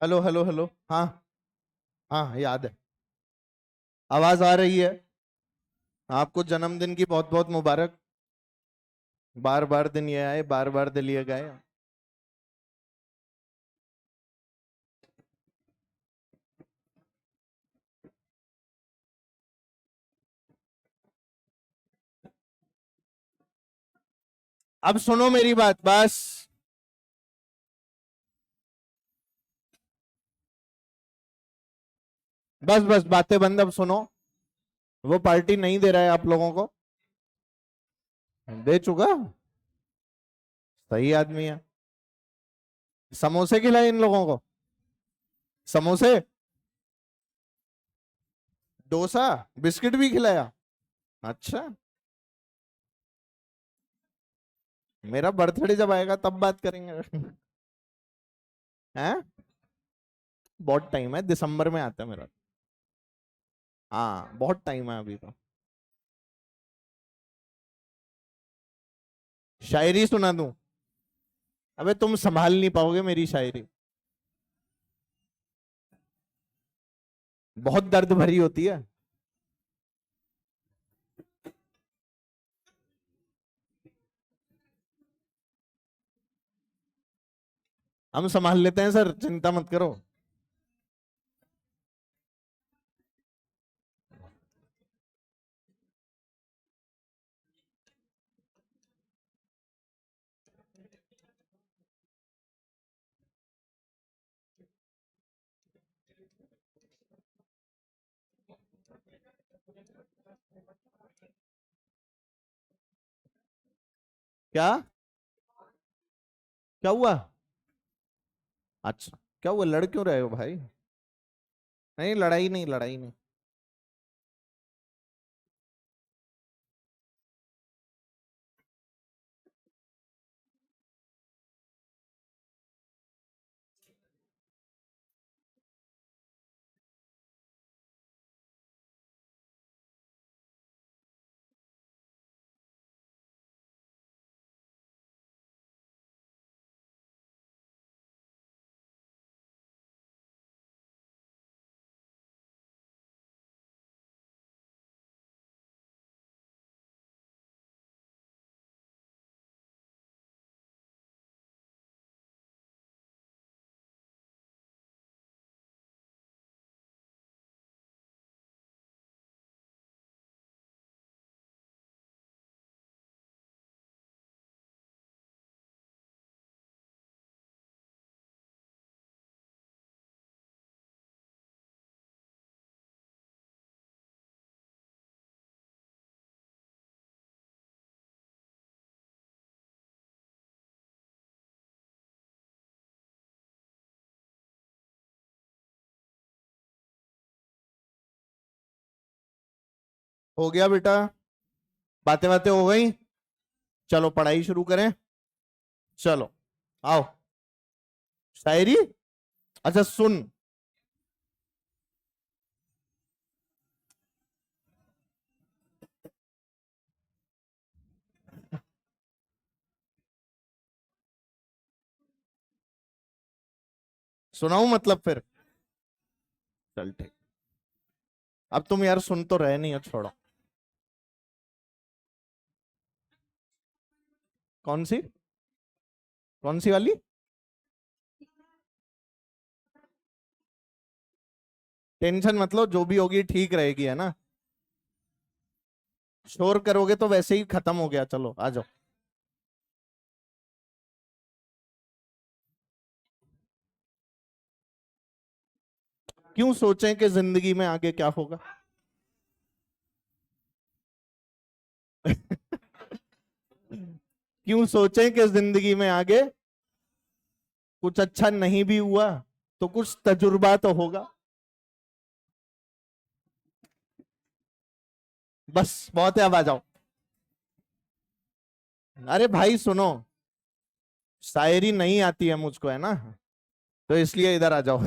Hello hello hello. हाँ हाँ, याद है। आवाज आ रही है। आपको जन्मदिन की बहुत बहुत मुबारक। बार बार दिन ये आए, बार बार दिल ये गाए। अब सुनो मेरी बात बस। बस बस बातें बंद, अब सुनो। वो पार्टी नहीं दे रहा है आप लोगों को। दे चुका। सही आदमी है। समोसे खिलाए इन लोगों को। समोसे, डोसा, बिस्किट भी खिलाया। अच्छा। मेरा बर्थडे जब आएगा तब बात करेंगे। हैं? बहुत टाइम है, दिसंबर में आता है मेरा। हाँ, बहुत टाइम है अभी तो। शायरी सुना दूं? अबे तुम संभाल नहीं पाओगे मेरी शायरी। बहुत दर्द भरी होती है। हम संभाल लेते हैं सर, चिंता मत करो। क्या? क्या हुआ? अच्छा, क्या हुआ? लड़ क्यों रहे हो भाई? नहीं, लड़ाई नहीं, लड़ाई नहीं। हो गया बेटा। बातें बातें हो गई। चलो पढ़ाई शुरू करें। चलो, आओ। शायरी। अच्छा सुन। सुनाऊं मतलब फिर? चल ठीक। अब तुम यार सुन तो रहे नहीं हो, छोड़ो। कौन सी? कौन सी वाली? टेंशन मतलब जो भी होगी ठीक रहेगी, है ना? शोर करोगे तो वैसे ही खत्म हो गया। चलो आ जाओ। क्यों सोचें कि जिंदगी में आगे क्या होगा? क्यों सोचें कि जिंदगी में आगे कुछ अच्छा नहीं भी हुआ तो कुछ तजुर्बा तो होगा। बस बहुत है, अब आ जाओ। अरे भाई सुनो, शायरी नहीं आती है मुझको, है ना? तो इसलिए इधर आ जाओ।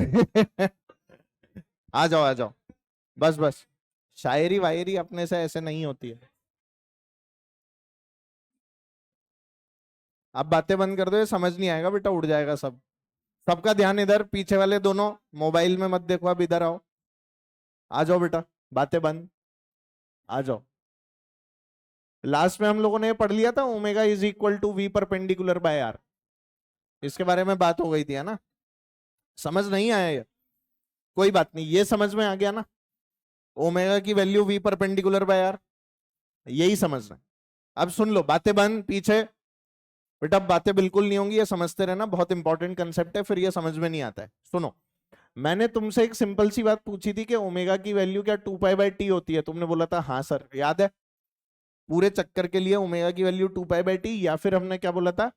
आ जाओ आ जाओ। बस बस। शायरी वायरी अपने से ऐसे नहीं होती है। आप बातें बंद कर दो, ये समझ नहीं आएगा बेटा, उड़ जाएगा सब। सबका ध्यान इधर, पीछे वाले दोनों मोबाइल में मत देखो, अब इधर आओ, आ जाओ बेटा, बातें बंद, आ जाओ। लास्ट में हम लोगों ने पढ़ लिया था omega is equal to v perpendicular by r, इसके बारे में बात हो गई थी, है ना? समझ नहीं आया ये? कोई बात नहीं, ये समझ में आ गया ना, ओमेगा की value v perpendicular by r, यही समझना। अब सुन लो, बातें बंद पीछे, बेटा बातें बिल्कुल नहीं होंगी, ये समझते रहना, बहुत इंपॉर्टेंट कंसेप्ट है, फिर ये समझ में नहीं आता है। सुनो, मैंने तुमसे एक सिंपल सी बात पूछी थी कि ओमेगा की वैल्यू क्या 2π/t होती है, तुमने बोला था हाँ सर, याद है? पूरे चक्कर के लिए ओमेगा की वैल्यू 2π/t, या फिर हमने क्या बोला था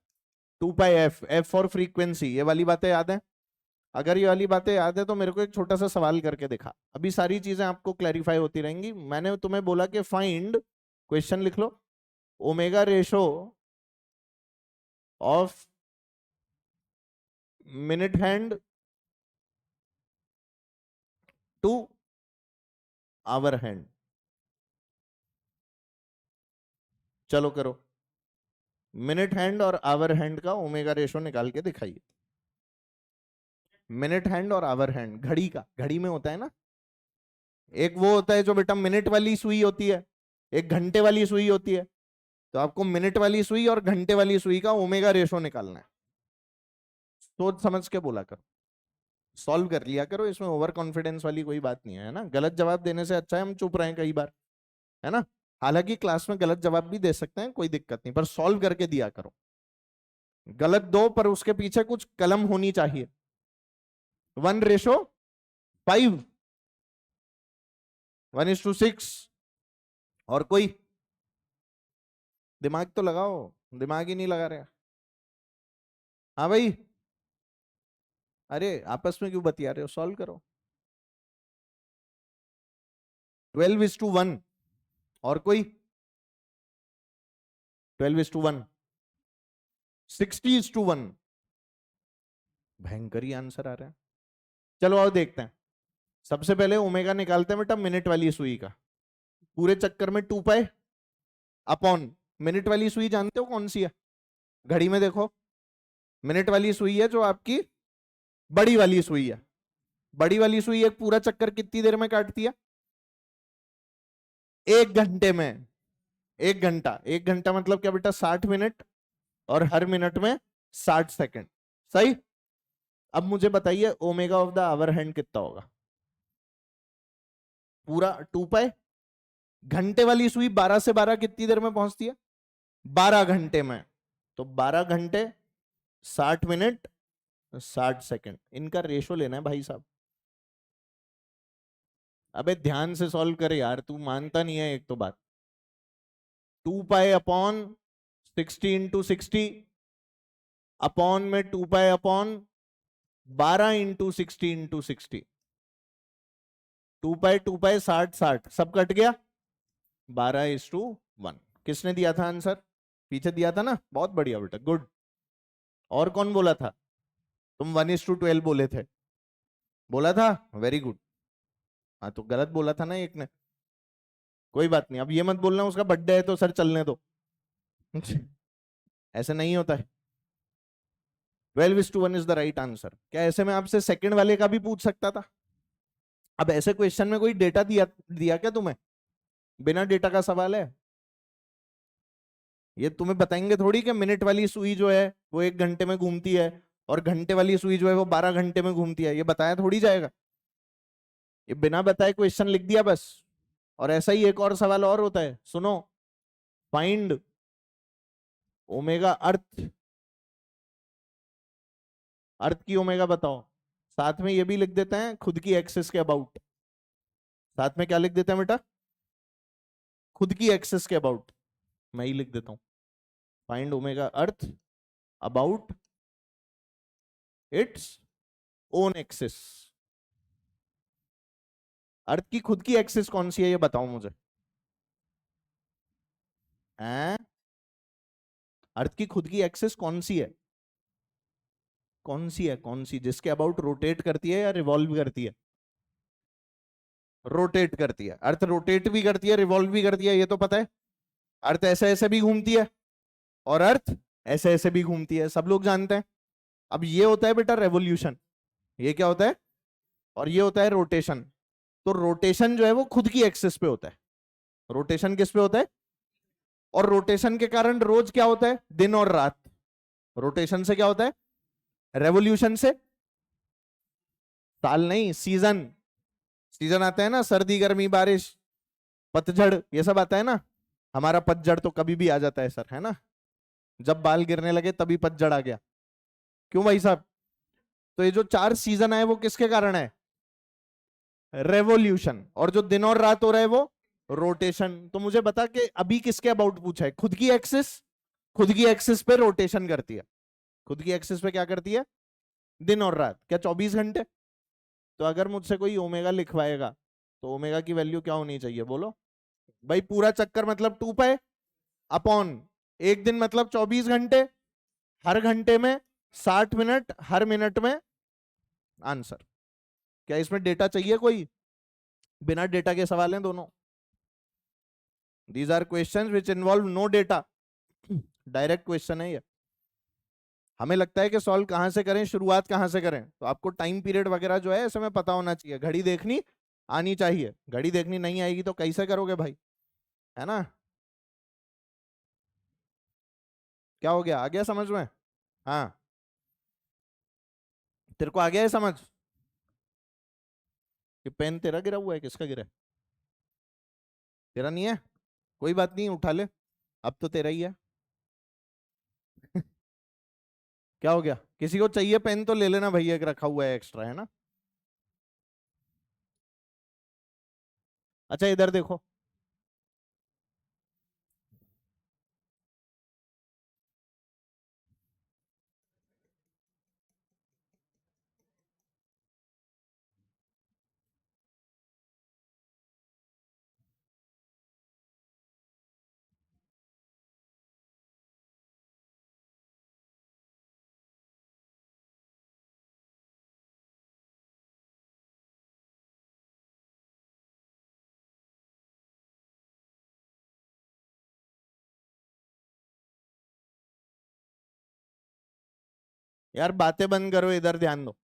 2πf, एफ फॉर फ्रीक्वेंसी, ये वाली बातें याद है? अगर ये वाली बातें याद है तो मेरे को एक छोटा सा सवाल करके दिखा, अभी सारी चीजें आपको क्लैरिफाई होती रहेंगी। मैंने तुम्हें बोला कि फाइंड, क्वेश्चन लिख लो, omega ratio of minute hand to hour hand. चलो करो, मिनट हैंड और आवर हैंड का ओमेगा रेशो निकाल के दिखाइए। मिनट हैंड और आवर हैंड, घड़ी का, घड़ी में होता है ना, एक वो होता है जो बेटा मिनट वाली सुई होती है, एक घंटे वाली सुई होती है, तो आपको मिनट वाली सुई और घंटे वाली सुई का ओमेगा रेशो निकालना है। सोच समझ के बोला करो, सॉल्व कर लिया करो, इसमें ओवर कॉन्फिडेंस वाली कोई बात नहीं है ना? गलत जवाब देने से अच्छा है हम चुप रहे कई बार, है ना? हालांकि क्लास में गलत जवाब भी दे सकते हैं, कोई दिक्कत नहीं, पर सॉल्व करके दिया करो। गलत दो पर उसके पीछे कुछ कलम होनी चाहिए। 1:5, 1:6, और कोई दिमाग तो लगाओ, दिमाग ही नहीं लगा रहे। हाँ भाई, अरे आपस में क्यों बतिया रहे हो, सॉल्व करो। 12:1, और कोई 12:1, 60:1, भयंकर ही आंसर आ रहा है। चलो आओ देखते हैं, सबसे पहले ओमेगा निकालते हैं बेटा मिनट वाली सुई का, पूरे चक्कर में 2π अपॉन, मिनट वाली सुई जानते हो कौन सी है? घड़ी में देखो, मिनट वाली सुई है जो आपकी बड़ी वाली सुई है, बड़ी वाली सुई एक पूरा चक्कर कितनी देर में काटती है? 1 घंटे में। 1 घंटा, 1 घंटा मतलब क्या बेटा 60 मिनट, और हर मिनट में 60 सेकंड, सही? अब मुझे बताइए omega of the hour hand कितना होगा? पूरा 2π, घंटे वाली सुई 12 से 12 कितनी देर में पहुंचती है? 12 घंटे में, तो 12 घंटे 60 मिनट 60 सेकंड, इनका रेशो लेना है भाई साहब। अबे ध्यान से सॉल्व करे यार, तू मानता नहीं है एक तो बात। 2π/60 × 60 अपॉन में 2π/12 × 60 × 60, 2π 2π 60 सब कट गया, 12:1। किसने दिया था आंसर? पीछे दिया था ना, बहुत बढ़िया बेटा, गुड। और कौन बोला था? तुम 1:12 बोले थे, बोला था, वेरी गुड। हाँ तो गलत बोला था ना एक ने, कोई बात नहीं, अब ये मत बोलना उसका बर्थडे है तो सर चलने दो ऐसे नहीं होता है। 12:1 इज द राइट आंसर। क्या ऐसे में आपसे सेकंड वाले का भी पूछ सकता था? अब ऐसे क्वेश्चन में कोई डेटा दिया क्या तुम्हें? बिना डेटा का सवाल है ये, तुम्हें बताएंगे थोड़ी कि मिनट वाली सुई जो है वो 1 घंटे में घूमती है और घंटे वाली सुई जो है वो 12 घंटे में घूमती है, ये बताया थोड़ी जाएगा। ये बिना बताए क्वेश्चन लिख दिया बस। और ऐसा ही एक और सवाल और होता है, सुनो, फाइंड ओमेगा अर्थ, अर्थ की ओमेगा बताओ। साथ में ये भी लिख देते हैं खुद की एक्सिस के अबाउट, साथ में क्या लिख देते हैं बेटा? खुद की एक्सिस के अबाउट, मैं ही लिख देता हूं, find omega earth about its own axis. Earth की खुद की एक्सिस कौन सी है ये बताओ मुझे। अर्थ की खुद की एक्सिस कौन सी है? कौन सी है, कौन सी, जिसके अबाउट रोटेट करती है या रिवॉल्व करती है? रोटेट करती है। अर्थ रोटेट भी करती है, रिवॉल्व भी करती है, ये तो पता है। अर्थ ऐसे ऐसे भी घूमती है और अर्थ ऐसे ऐसे भी घूमती है, सब लोग जानते हैं। अब ये होता है बेटा रेवोल्यूशन, ये क्या होता है, और ये होता है रोटेशन। तो रोटेशन जो है वो खुद की एक्सिस पे होता है, रोटेशन किस पे होता है, और रोटेशन के कारण रोज क्या होता है, दिन और रात। रोटेशन से क्या होता है, रेवोल्यूशन से साल नहीं, सीजन। सीजन आता है ना, सर्दी गर्मी बारिश पतझड़, ये सब आता है ना। हमारा पतझड़ तो कभी भी आ जाता है सर, है ना, जब बाल गिरने लगे तभी पतझड़ आ गया। क्यों भाई साहब, तो ये जो 4 सीजन है वो किसके कारण है, रेवोल्यूशन। और जो दिन और रात हो रहा है वो रोटेशन। तो मुझे बता कि अभी किसके अबाउट पूछा है, खुद की एक्सिस, खुद की एक्सिस पे रोटेशन करती है, खुद की एक्सिस पे क्या करती है, दिन और रात, क्या 24 घंटे। तो अगर मुझसे कोई ओमेगा लिखवाएगा तो ओमेगा की वैल्यू क्या होनी चाहिए बोलो भाई, पूरा चक्कर मतलब 2 पाई अपॉन एक दिन मतलब 24 घंटे, हर घंटे में 60 मिनट, हर मिनट में आंसर। क्या इसमें डेटा चाहिए कोई, बिना डेटा के सवाल हैं दोनों। These are questions which involve no data, direct question है ये। हमें लगता है कि सॉल्व कहां से करें, शुरुआत कहां से करें, तो आपको टाइम पीरियड वगैरह जो है ऐसे में पता होना चाहिए, घड़ी देखनी आनी चाहिए। घड़ी देखनी नहीं आएगी तो कैसे करोगे भाई, है ना। क्या हो गया, आ गया समझ में, हाँ तेरे को आ गया है समझ। कि पेन तेरा गिरा हुआ है, किसका गिरा है, तेरा नहीं है, कोई बात नहीं उठा ले, अब तो तेरा ही है। क्या हो गया, किसी को चाहिए पेन तो ले लेना भैया, एक रखा हुआ है एक्स्ट्रा, है ना। अच्छा इधर देखो, यार बातें बंद करो, इधर ध्यान दो।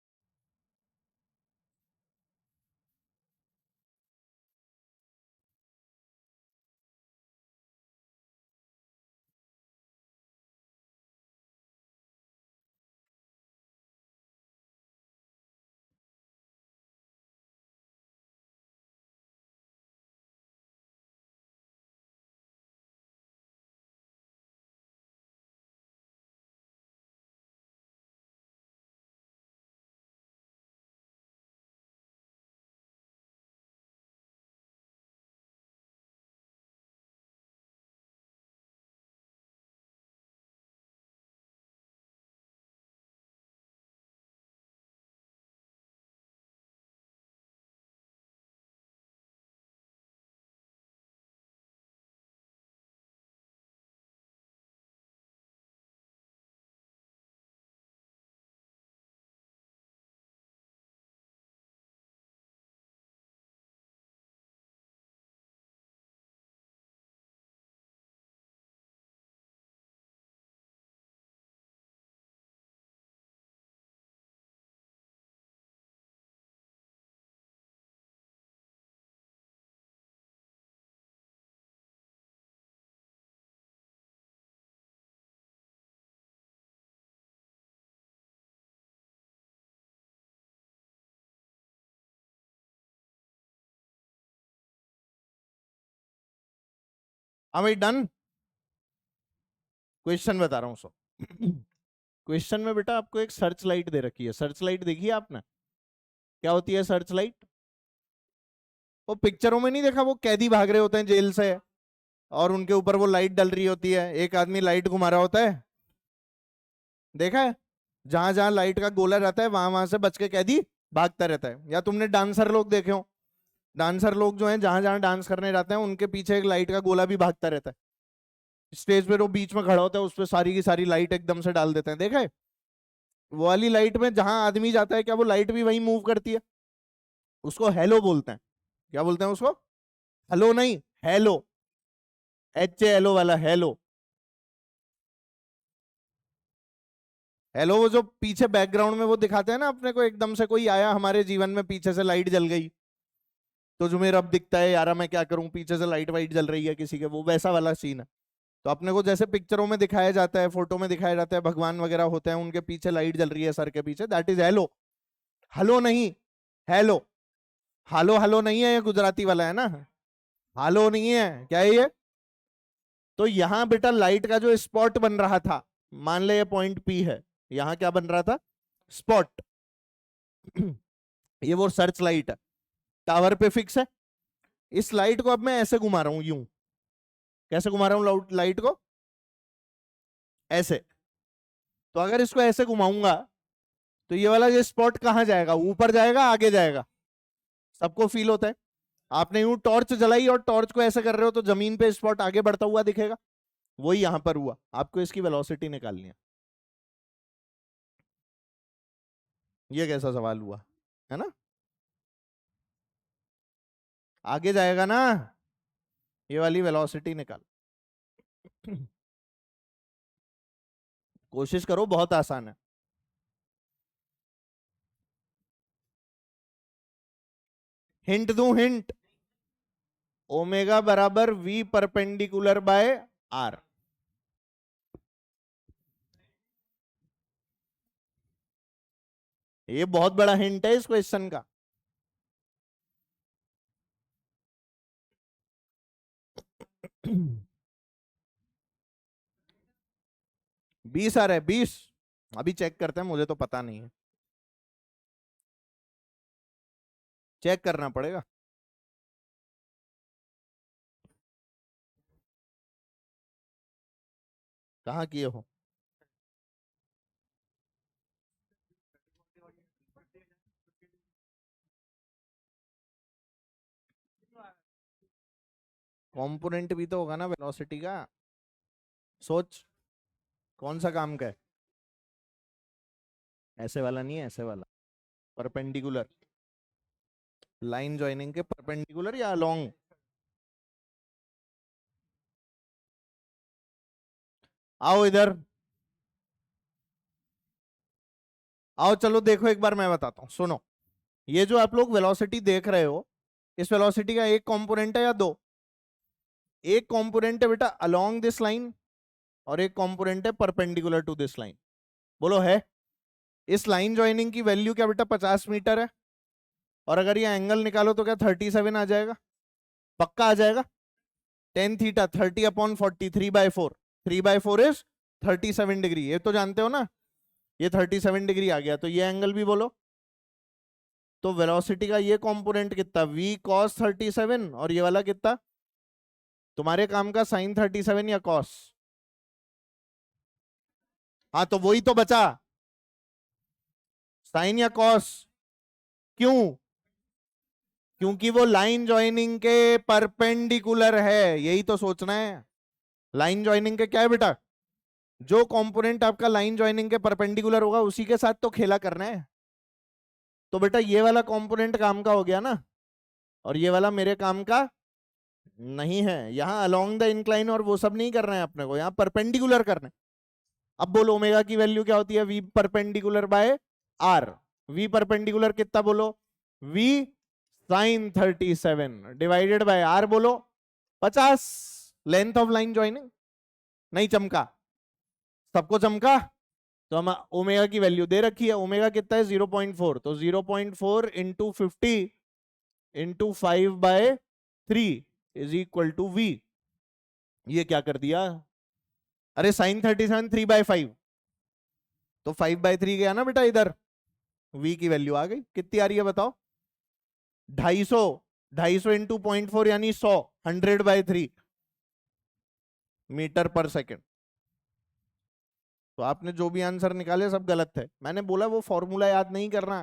हाँ भाई डन। क्वेश्चन बता रहा हूँ सो। क्वेश्चन में बेटा आपको एक सर्च लाइट दे रखी है, सर्च लाइट देखी है आपने, क्या होती है सर्च लाइट, वो पिक्चरों में नहीं देखा, वो कैदी भाग रहे होते हैं जेल से और उनके ऊपर वो लाइट डल रही होती है, एक आदमी लाइट घुमा रहा होता है, देखा है, जहां जहां लाइट का गोला रहता है वहां वहां से बच के कैदी भागता रहता है। या तुमने डांसर लोग देखे हो, डांसर लोग जो हैं जहां जहां डांस करने जाते हैं उनके पीछे एक लाइट का गोला भी भागता रहता है। स्टेज पे वो बीच में खड़ा होता है, उस पर सारी की सारी लाइट एकदम से डाल देते हैं, देखा है। वो वाली लाइट में जहां आदमी जाता है क्या वो लाइट भी वहीं मूव करती है, उसको हेलो बोलते हैं। क्या बोलते हैं उसको, हेलो नहीं, हेलो, HALO वाला हेलो। हेलो, वो जो पीछे बैकग्राउंड में वो दिखाते हैं ना अपने को, एकदम से कोई आया हमारे जीवन में, पीछे से लाइट जल गई तो तुम्हें रब दिखता है, यार मैं क्या करूं, पीछे से लाइट वाइट जल रही है किसी के, वो वैसा वाला सीन है। तो अपने को जैसे पिक्चरों में दिखाया जाता है, फोटो में दिखाया जाता है, भगवान वगैरह होते हैं उनके पीछे लाइट जल रही है सर के पीछे, दैट इज हेलो। हेलो नहीं, हेलो। हालो हालो नहीं है, ये गुजराती वाला है ना, हालो नहीं है, क्या है ये। तो यहां बेटा लाइट का जो स्पॉट बन रहा था, मान ले ये पॉइंट पी है, यहां क्या बन रहा था, स्पॉट। ये वो सर्च लाइट है, टावर पे फिक्स है। इस लाइट को अब मैं ऐसे घुमा रहा हूं, यूं। कैसे घुमा रहा हूं लाइट को, ऐसे। तो अगर इसको ऐसे घुमाऊंगा तो ये वाला ये स्पॉट कहां जाएगा, ऊपर जाएगा आगे जाएगा, सबको फील होता है। आपने यूं टॉर्च जलाई और टॉर्च को ऐसे कर रहे हो तो जमीन पे स्पॉट आगे बढ़ता हुआ दिखेगा, वही यहां पर हुआ। आपको इसकी वेलोसिटी निकालनी है। ये कैसा सवाल हुआ, है ना। आगे जाएगा ना, ये वाली वेलोसिटी निकाल। कोशिश करो, बहुत आसान है। हिंट दूं, हिंट। ओमेगा बराबर वी परपेंडिकुलर बाय आर। ये बहुत बड़ा हिंट है इस क्वेश्चन का। बीस आ रहा है, 20। अभी चेक करते हैं, मुझे तो पता नहीं है, चेक करना पड़ेगा। कहाँ किए हो। कंपोनेंट भी तो होगा ना वेलोसिटी का। सोच, कौन सा काम का है। ऐसे वाला नहीं है, ऐसे वाला, परपेंडिकुलर। लाइन ज्वाइनिंग के परपेंडिकुलर या अलोंग। आओ इधर, आओ चलो देखो एक बार, मैं बताता हूँ, सुनो। ये जो आप लोग वेलोसिटी देख रहे हो, इस वेलोसिटी का एक कंपोनेंट है या दो। एक कंपोनेंट है बेटा अलोंग दिस लाइन, और एक कंपोनेंट है परपेंडिकुलर टू दिस लाइन। बोलो है। इस लाइन ज्वाइनिंग की वैल्यू क्या बेटा 50 मीटर है, और अगर ये एंगल निकालो तो क्या 37 आ जाएगा, पक्का आ जाएगा। टेन थीटा 30/40, 3/4, 3/4 इज 37 डिग्री, ये तो जानते हो ना। ये 37 डिग्री आ गया, तो ये एंगल भी बोलो। तो वेलोसिटी का ये कंपोनेंट कितना, v cos 37, और ये वाला कितना तुम्हारे काम का sin 37 या cos। हाँ तो वही तो बचा, साइन या कॉस। क्यों, क्योंकि वो लाइन ज्वाइनिंग के परपेंडिकुलर है, यही तो सोचना है। लाइन ज्वाइनिंग के क्या है बेटा, जो कंपोनेंट आपका लाइन ज्वाइनिंग के परपेंडिकुलर होगा उसी के साथ तो खेला करना है। तो बेटा ये वाला कंपोनेंट काम का हो गया ना, और ये वाला मेरे काम का नहीं है। यहां अलोंग द इंक्लाइन और वो सब नहीं करना है अपने को, यहाँ परपेंडिकुलर करना है। अब बोलो ओमेगा की वैल्यू क्या होती है, v perpendicular by r. V perpendicular कितना बोलो, v sine 37 divided by r बोलो 50, लेंथ ऑफ लाइन ज्वाइनिंग। नहीं चमका, सबको चमका। तो हम ओमेगा की वैल्यू दे रखी है, ओमेगा कितना है 0.4, तो 0.4 into 50 into 5/3 is equal to v. ये क्या कर दिया, अरे साइन 37 3/5, तो 5/3 गया ना बेटा इधर, वी की वैल्यू आ गई। कितनी आ रही है बताओ, 250, 250 इंटू 0.4 यानी 100, 100/3 मीटर पर सेकेंड। तो आपने जो भी आंसर निकाले सब गलत थे। मैंने बोला वो फॉर्मूला याद नहीं करना,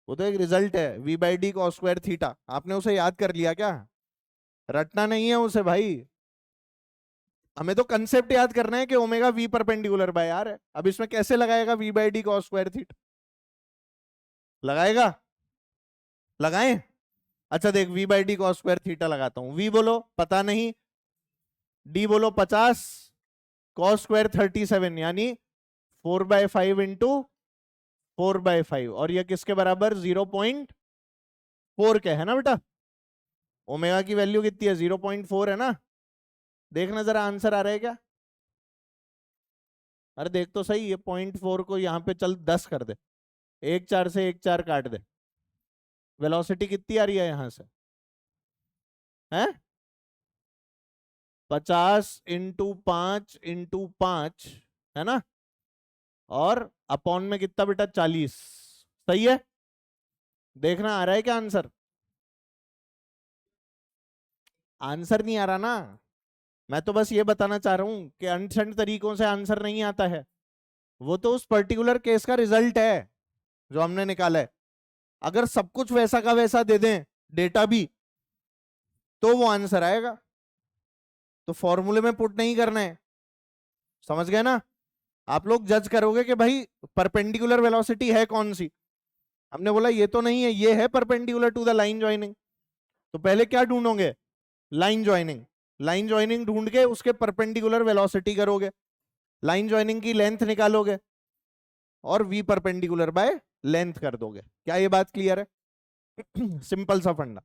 वो तो एक रिजल्ट है, v/d cos स्क्वायर थीटा, आपने उसे याद कर लिया क्या, रटना नहीं है उसे भाई। हमें तो कंसेप्ट याद करना है कि omega v perpendicular by r है। अब इसमें कैसे लगाएगा v/d cos स्क्वायर थीटा, लगाएगा, लगाएं। अच्छा देख v/d cos स्क्वायर थीटा लगाता हूं, v बोलो पता नहीं, d बोलो 50, cos स्क्वायर 37 यानी 4/5 इंटू 4/5, और ये किसके बराबर 0.4 के है ना बेटा। ओमेगा की वैल्यू कितनी है 0.4 है ना। देखना जरा आंसर आ रहा है क्या। अरे देख तो सही, ये 0.4 को यहाँ पे चल 10 कर दे, 1 4 से 1 4 काट दे, वेलोसिटी कितनी आ रही है यहां से है 50 × 5 × 5 है ना, और अपॉन में कितना बेटा 40। सही है, देखना आ रहा है क्या आंसर। आंसर नहीं आ रहा ना, मैं तो बस ये बताना चाह रहा हूं कि अनसेंट तरीकों से आंसर नहीं आता है, वो तो उस पर्टिकुलर केस का रिजल्ट है जो हमने निकाला है। अगर सब कुछ वैसा का वैसा दे दें डेटा भी, तो वो आंसर आएगा, तो फॉर्मूले में पुट नहीं करना है। समझ गए ना। आप लोग जज करोगे कि भाई परपेंडिकुलर वेलोसिटी है कौन सी, हमने बोला ये तो नहीं है, ये है perpendicular to the line joining. तो पहले क्या ढूंढोगे, लाइन ज्वाइनिंग। लाइन ज्वाइनिंग ढूंढ के उसके परपेंडिकुलर वेलोसिटी करोगे, लाइन ज्वाइनिंग की लेंथ निकालोगे और v परपेंडिकुलर बाय लेंथ कर दोगे। क्या ये बात क्लियर है। सिंपल सा फंडा।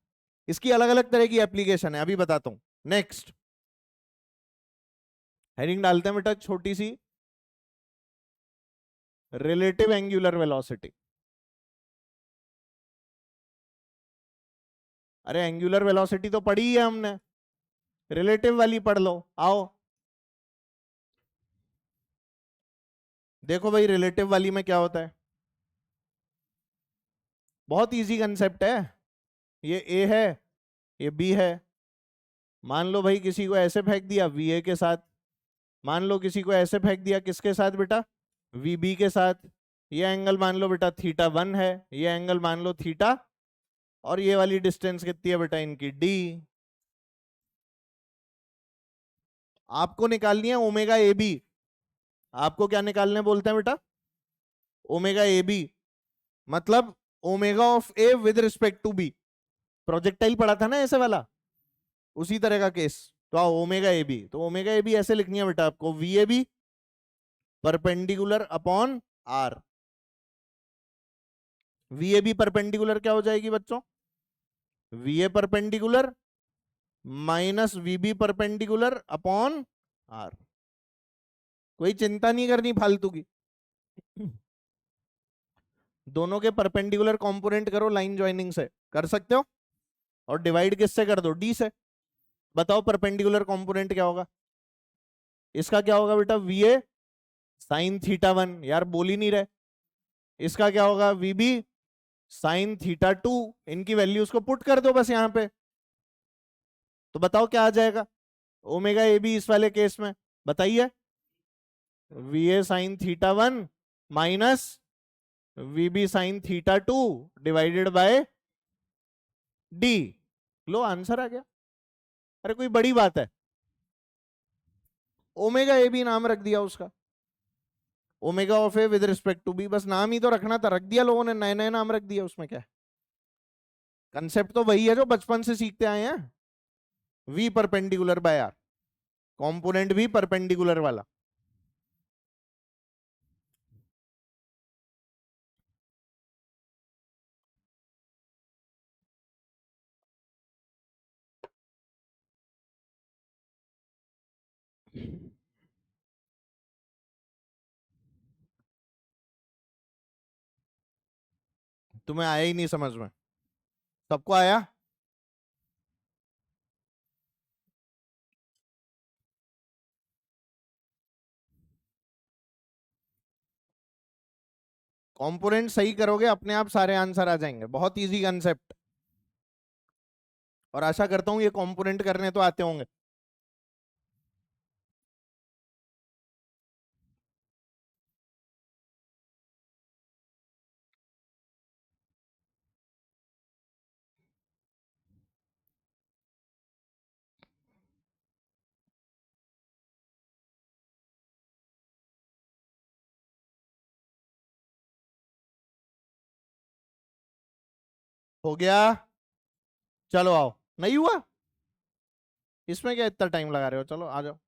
इसकी अलग अलग तरह की एप्लीकेशन है, अभी बताता हूं। नेक्स्ट हेडिंग डालते हैं बेटा छोटी सी, रिलेटिव एंगुलर वेलोसिटी। अरे एंगुलर वेलोसिटी तो पढ़ी है हमने, रिलेटिव वाली पढ़ लो। आओ देखो भाई, रिलेटिव वाली में क्या होता है, बहुत इजी कंसेप्ट है। ये ए है, ये बी है। मान लो भाई किसी को ऐसे फेंक दिया वी ए के साथ, मान लो किसी को ऐसे फेंक दिया किसके साथ बेटा, वी बी के साथ। ये एंगल मान लो बेटा θ1 है, ये एंगल मान लो थीटा, और ये वाली डिस्टेंस कितनी है बेटा इनकी डी। आपको निकालनी है ओमेगा ए बी। आपको क्या निकालने बोलते हैं बेटा, ओमेगा ए बी, मतलब omega of A with respect to B. Projectile पढ़ा था ना ऐसे वाला, उसी तरह का केस। तो आओ ओमेगा ए बी, तो ओमेगा ए बी ऐसे लिखनी है बेटा आपको, v A B perpendicular upon r. V A B perpendicular क्या हो जाएगी बच्चों, v A perpendicular minus we B perpendicular upon r. कोई चिंता नहीं करनी फालतू की। दोनों के परपेंडिकुलर कंपोनेंट करो लाइन ज्वाइनिंग से, कर सकते हो, और डिवाइड किससे कर दो, डी से। बताओ परपेंडिकुलर कंपोनेंट क्या होगा, इसका क्या होगा बेटा वी ए साइन θ1, यार बोल ही नहीं रहे। इसका क्या होगा वी बी साइन θ2, इनकी वैल्यूज को पुट कर दो बस यहां पे, तो बताओ क्या आ जाएगा ओमेगा ए बी इस वाले केस में, बताइए। V A sine θ1 minus we B sine θ2 divided by D. लो आंसर आ गया। अरे कोई बड़ी बात है, ओमेगा ए बी नाम रख दिया उसका, omega of A with respect to B, बस नाम ही तो रखना था, रख दिया लोगों ने, नए नए नाम रख दिया, उसमें क्या है। कंसेप्ट तो वही है जो बचपन से सीखते आए हैं, v perpendicular by r, component भी परपेंडिकुलर वाला। तुम्हें आया ही नहीं समझ में, सबको आया। कंपोनेंट सही करोगे अपने आप सारे आंसर आ जाएंगे, बहुत इजी कंसेप्ट। और आशा करता हूं ये कंपोनेंट करने तो आते होंगे। हो गया, चलो आओ। नहीं हुआ, इसमें क्या इतना टाइम लगा रहे हो, चलो आ जाओ।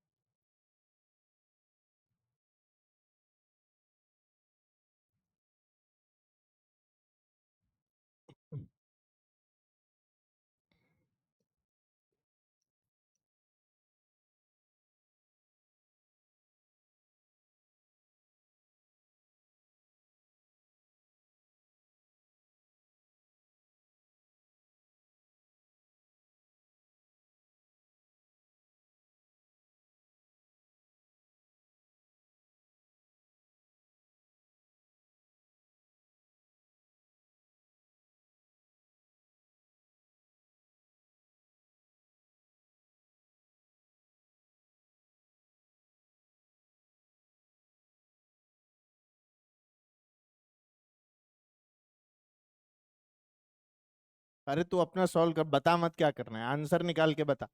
अरे तू अपना सॉल्व कर, बता मत क्या करना है, आंसर निकाल के बता।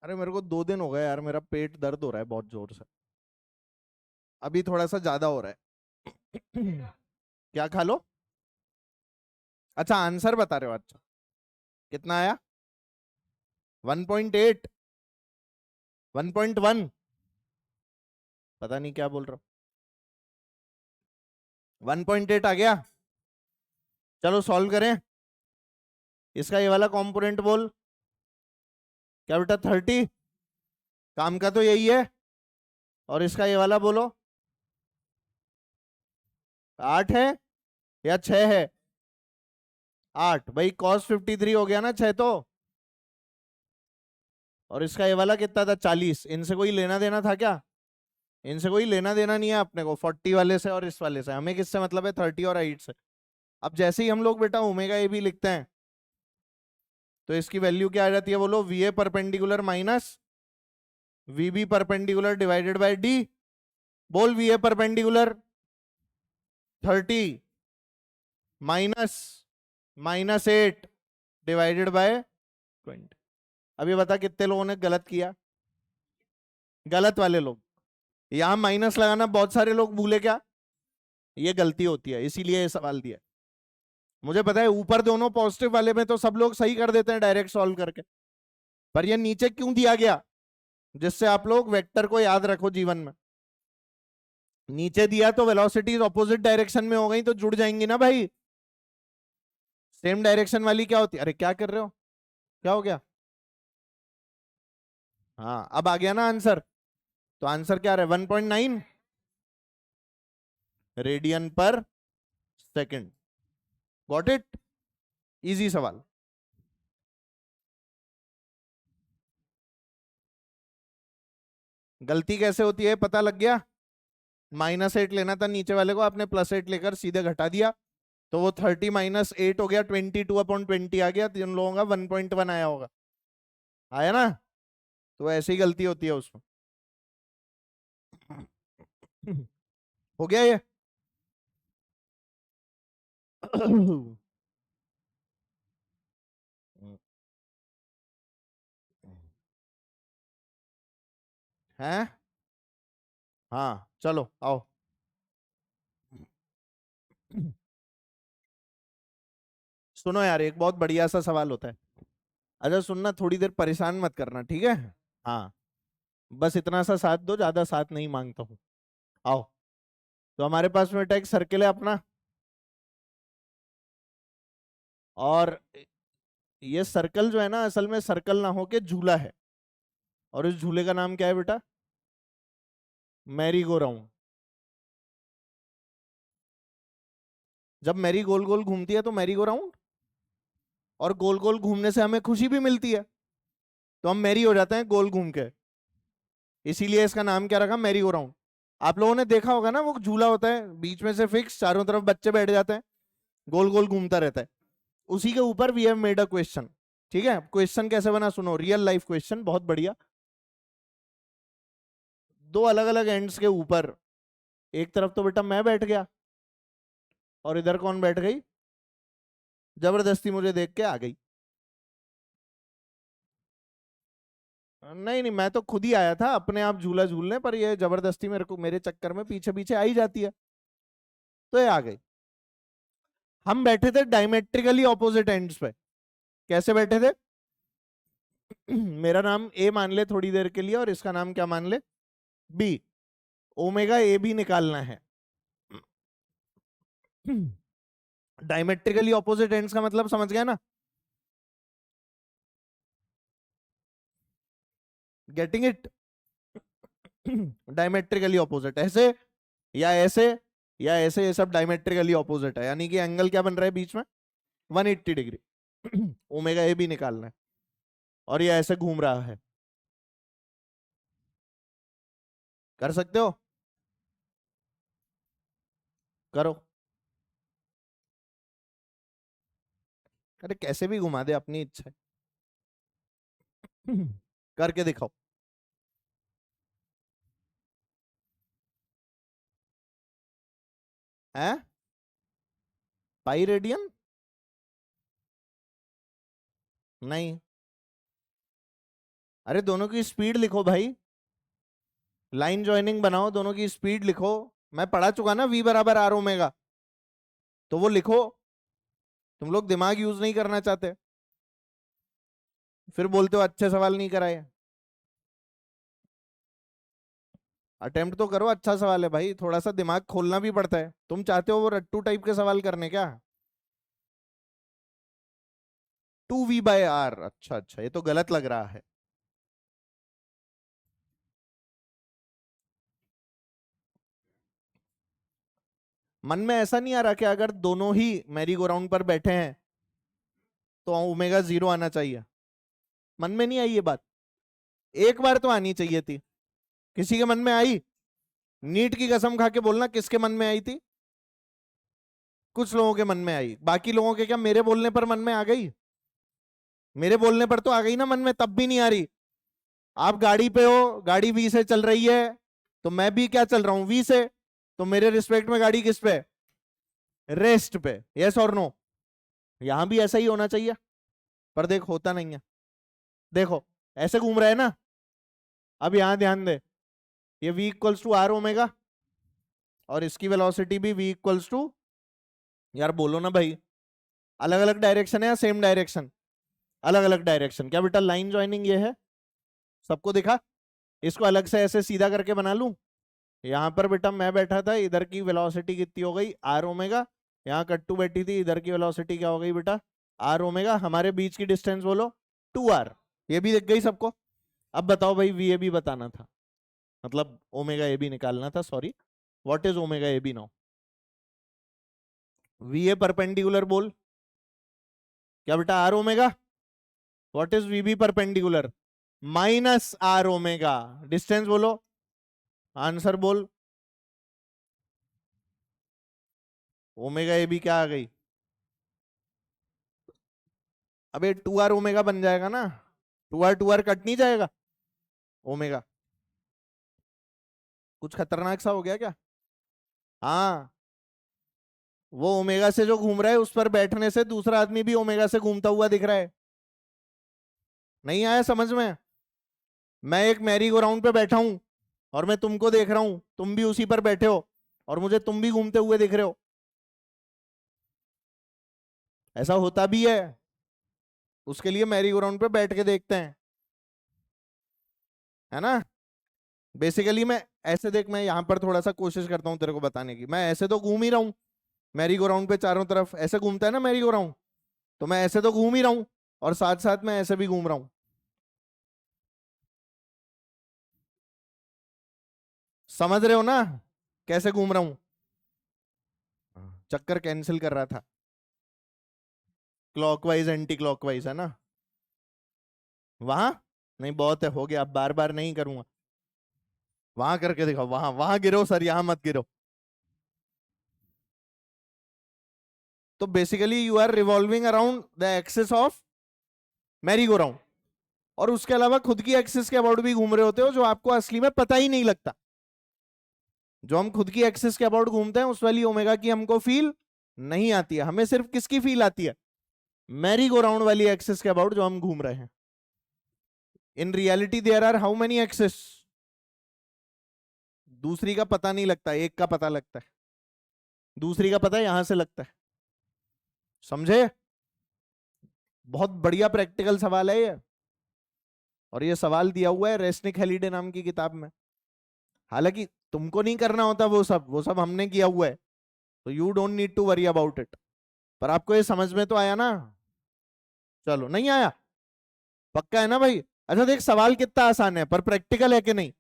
अरे मेरे को 2 दिन हो गए यार, मेरा पेट दर्द हो रहा है बहुत जोर से, अभी थोड़ा सा ज्यादा हो रहा है। क्या खा लो? अच्छा आंसर बता रहे हो, अच्छा कितना आया? 1.8? 1.1? पता नहीं क्या बोल रहा हूँ, 1.8 आ गया। चलो सॉल्व करें। इसका ये वाला कंपोनेंट बोल। क्या बेटा 30? काम का तो यही है। और इसका ये वाला बोलो। 8 है या 6 है? 8 भाई, cos 53 हो गया ना 6 तो। और इसका ये वाला कितना था? 40। इनसे कोई लेना देना था क्या? इनसे कोई लेना देना नहीं है अपने को, 40 वाले से और इस वाले से। हमें किससे मतलब है? 30 और 8 से। अब जैसे ही हम लोग बेटा ओमेगा ए भी लिखते हैं, तो इसकी वैल्यू क्या आ जाती है बोलो? V A perpendicular minus we B perpendicular divided by D. बोल, V A perpendicular 30 minus -8 divided by 20। अभी बता कितने लोगों ने गलत किया? गलत वाले लोग। यहां माइनस लगाना बहुत सारे लोग भूले क्या? ये गलती होती है, इसीलिए ये सवाल दिया। मुझे पता है ऊपर दोनों पॉजिटिव वाले में तो सब लोग सही कर देते हैं डायरेक्ट सॉल्व करके, पर ये नीचे क्यों दिया गया? जिससे आप लोग वेक्टर को याद रखो जीवन में। नीचे दिया तो वेलोसिटी ऑपोजिट डायरेक्शन में हो गई तो जुड़ जाएंगी ना भाई। सेम डायरेक्शन वाली क्या होती है? अरे क्या कर रहे हो, क्या हो गया? हाँ अब आ गया ना आंसर। तो आंसर क्या रहा है? 1.9 रेडियन पर सेकंड। Got it? इजी सवाल। गलती कैसे होती है पता लग गया? -8 लेना था नीचे वाले को, आपने +8 लेकर सीधे घटा दिया, तो वो 30 -8 हो गया, 22/20 आ गया। जिन लोगों का 1.1 आया होगा, आया ना? तो ऐसी गलती होती है उसमें। हो गया ये? हैं? हाँ चलो आओ। सुनो यार, एक बहुत बढ़िया सा सवाल होता है। अच्छा सुनना, थोड़ी देर परेशान मत करना, ठीक है? हाँ, बस इतना सा साथ दो, ज्यादा साथ नहीं मांगता हूँ। आओ। तो हमारे पास में एक सर्किल है अपना, और ये सर्कल जो है ना, असल में सर्कल ना होके झूला है। और इस झूले का नाम क्या है बेटा? Mary go round. जब मैरी गोल गोल घूमती है तो मैरी गो राउंड। और गोल गोल घूमने से हमें खुशी भी मिलती है, तो हम मैरी हो जाते हैं गोल घूम के। इसीलिए इसका नाम क्या रखा? Mary go round. आप लोगों ने देखा होगा ना, वो झूला होता है बीच में से फिक्स, चारों तरफ बच्चे बैठ जाते हैं, गोल गोल घूमता रहता है। उसी के ऊपर we have made a question. ठीक है, क्वेश्चन कैसे बना सुनो, रियल लाइफ क्वेश्चन, बहुत बढ़िया। दो अलग अलग एंड्स के ऊपर, एक तरफ तो बेटा मैं बैठ गया, और इधर कौन बैठ गई? जबरदस्ती मुझे देख के आ गई। नहीं नहीं, मैं तो खुद ही आया था अपने आप झूला झूलने, पर ये जबरदस्ती मेरे को, मेरे चक्कर में पीछे पीछे आई जाती है, तो ये आ गई। हम बैठे थे डायमेट्रिकली ऑपोजिट एंड्स पे। कैसे बैठे थे? मेरा नाम ए मान ले थोड़ी देर के लिए, और इसका नाम क्या मान ले? बी। ओमेगा ए बी निकालना है। डायमेट्रिकली ऑपोजिट एंड्स का मतलब समझ गया ना? Getting it? डायमेट्रिकली ऑपोजिट, ऐसे या ऐसे या ऐसे, ये सब डायमेट्रिकली ऑपोजिट है, यानी कि एंगल क्या बन रहा है बीच में? 180 डिग्री। ओमेगा ए भी निकालना है, और ये ऐसे घूम रहा है। कर सकते हो? करो। अरे कैसे भी घुमा दे, अपनी इच्छा है। करके दिखाओ। है पाई रेडियन? नहीं, अरे दोनों की स्पीड लिखो भाई, लाइन ज्वाइनिंग बनाओ, दोनों की स्पीड लिखो। मैं पढ़ा चुका ना, v बराबर आर ओमेगा, तो वो लिखो। तुम लोग दिमाग यूज नहीं करना चाहते, फिर बोलते हो अच्छे सवाल नहीं कराए। अटेम्प्ट तो करो, अच्छा सवाल है भाई, थोड़ा सा दिमाग खोलना भी पड़ता है। तुम चाहते हो वो रट्टू टाइप के सवाल करने क्या? 2v/r, अच्छा अच्छा, ये तो गलत लग रहा है। मन में ऐसा नहीं आ रहा कि अगर दोनों ही मैरी गो राउंड पर बैठे हैं तो ओमेगा 0 आना चाहिए? मन में नहीं आई ये बात? एक बार तो आनी चाहिए थी। किसी के मन में आई? नीट की कसम खा के बोलना, किसके मन में आई थी? कुछ लोगों के मन में आई, बाकी लोगों के क्या मेरे बोलने पर मन में आ गई? मेरे बोलने पर तो आ गई ना मन में, तब भी नहीं आ रही। आप गाड़ी पे हो, गाड़ी वी से चल रही है, तो मैं भी क्या चल रहा हूं, वी से। तो मेरे रिस्पेक्ट में गाड़ी किस पे? रेस्ट पे। यस और नो? यहां भी ऐसा ही होना चाहिए, पर देख होता नहीं है। देखो ऐसे घूम रहा है ना, अब यहां ध्यान दे, ये v equals to r omega, और इसकी वेलोसिटी भी v इक्वल्स टू, यार बोलो ना भाई, अलग अलग डायरेक्शन है या सेम डायरेक्शन? अलग अलग डायरेक्शन। क्या बेटा लाइन ज्वाइनिंग ये है? सबको दिखा? इसको अलग से ऐसे सीधा करके बना लूं? यहां पर बेटा मैं बैठा था, इधर की वेलोसिटी कितनी हो गई, आर ओमेगा। यहाँ कट्टू बैठी थी, इधर की वेलोसिटी क्या हो गई बेटा, आर ओमेगा। हमारे बीच की डिस्टेंस बोलो 2r। ये भी दिख गई सबको? अब बताओ भाई, वी ए भी बताना था, मतलब ओमेगा ए भी निकालना था, sorry. What is omega A B now? V A perpendicular बोल। क्या बेटा r omega? What is v B perpendicular? Minus r omega. Distance बोलो, आंसर बोल। ओमेगा ए बी क्या आ गई? अबे 2r ओमेगा बन जाएगा ना, 2r कट नहीं जाएगा ओमेगा? कुछ खतरनाक सा हो गया क्या? हाँ, वो ओमेगा से जो घूम रहा है उस पर बैठने से दूसरा आदमी भी ओमेगा से घूमता हुआ दिख रहा है। नहीं आया समझ में? मैं एक मैरी गो राउंड पे बैठा हूं और मैं तुमको देख रहा हूं, तुम भी उसी पर बैठे हो और मुझे तुम भी घूमते हुए दिख रहे हो। ऐसा होता भी है, उसके लिए मैरी गो राउंड पे बैठ के देखते हैं, है ना। बेसिकली मैं ऐसे देख, मैं यहां पर थोड़ा सा कोशिश करता हूं तेरे को बताने की। मैं ऐसे तो घूम ही रहा हूं मैरी गो राउंड पे, चारों तरफ ऐसे घूमता है ना मैरी गो राउंड, तो मैं ऐसे तो घूम ही रहा हूं, और साथ साथ मैं ऐसे भी घूम रहा हूं। समझ रहे हो ना कैसे घूम रहा हूं? चक्कर कैंसिल कर रहा था, क्लॉकवाइज एंटी क्लॉकवाइज, है ना। वहां नहीं, बहुत है, हो गया, अब बार बार नहीं करूंगा। वहां करके दिखाओ, वहां वहां गिरो सर, यहां मत गिरो। तो basically you are revolving around the axis of merry go round, और उसके अलावा खुद की एक्सिस के अबाउट भी घूम रहे होते हो, जो आपको असली में पता ही नहीं लगता। जो हम खुद की एक्सिस के अबाउट घूमते हैं उस वाली ओमेगा की हमको फील नहीं आती है, हमें सिर्फ किसकी फील आती है, मैरी गो राउंड वाली एक्सिस के अबाउट जो हम घूम रहे हैं। In reality there are how many axis? दूसरी का पता नहीं लगता, एक का पता लगता है, दूसरी का पता यहां से लगता है। समझे? बहुत बढ़िया प्रैक्टिकल सवाल है ये, और ये सवाल दिया हुआ है रेस्निक हेलिडे नाम की किताब में। हालांकि तुमको नहीं करना होता वो सब हमने किया हुआ है, तो you don't need to worry about it. पर आपको ये समझ में तो आया ना? चलो, नहीं आया? पक्का है ना भाई? अच्छा देख, सवाल कितना आसान है, पर प्रैक्टिकल है कि नहीं?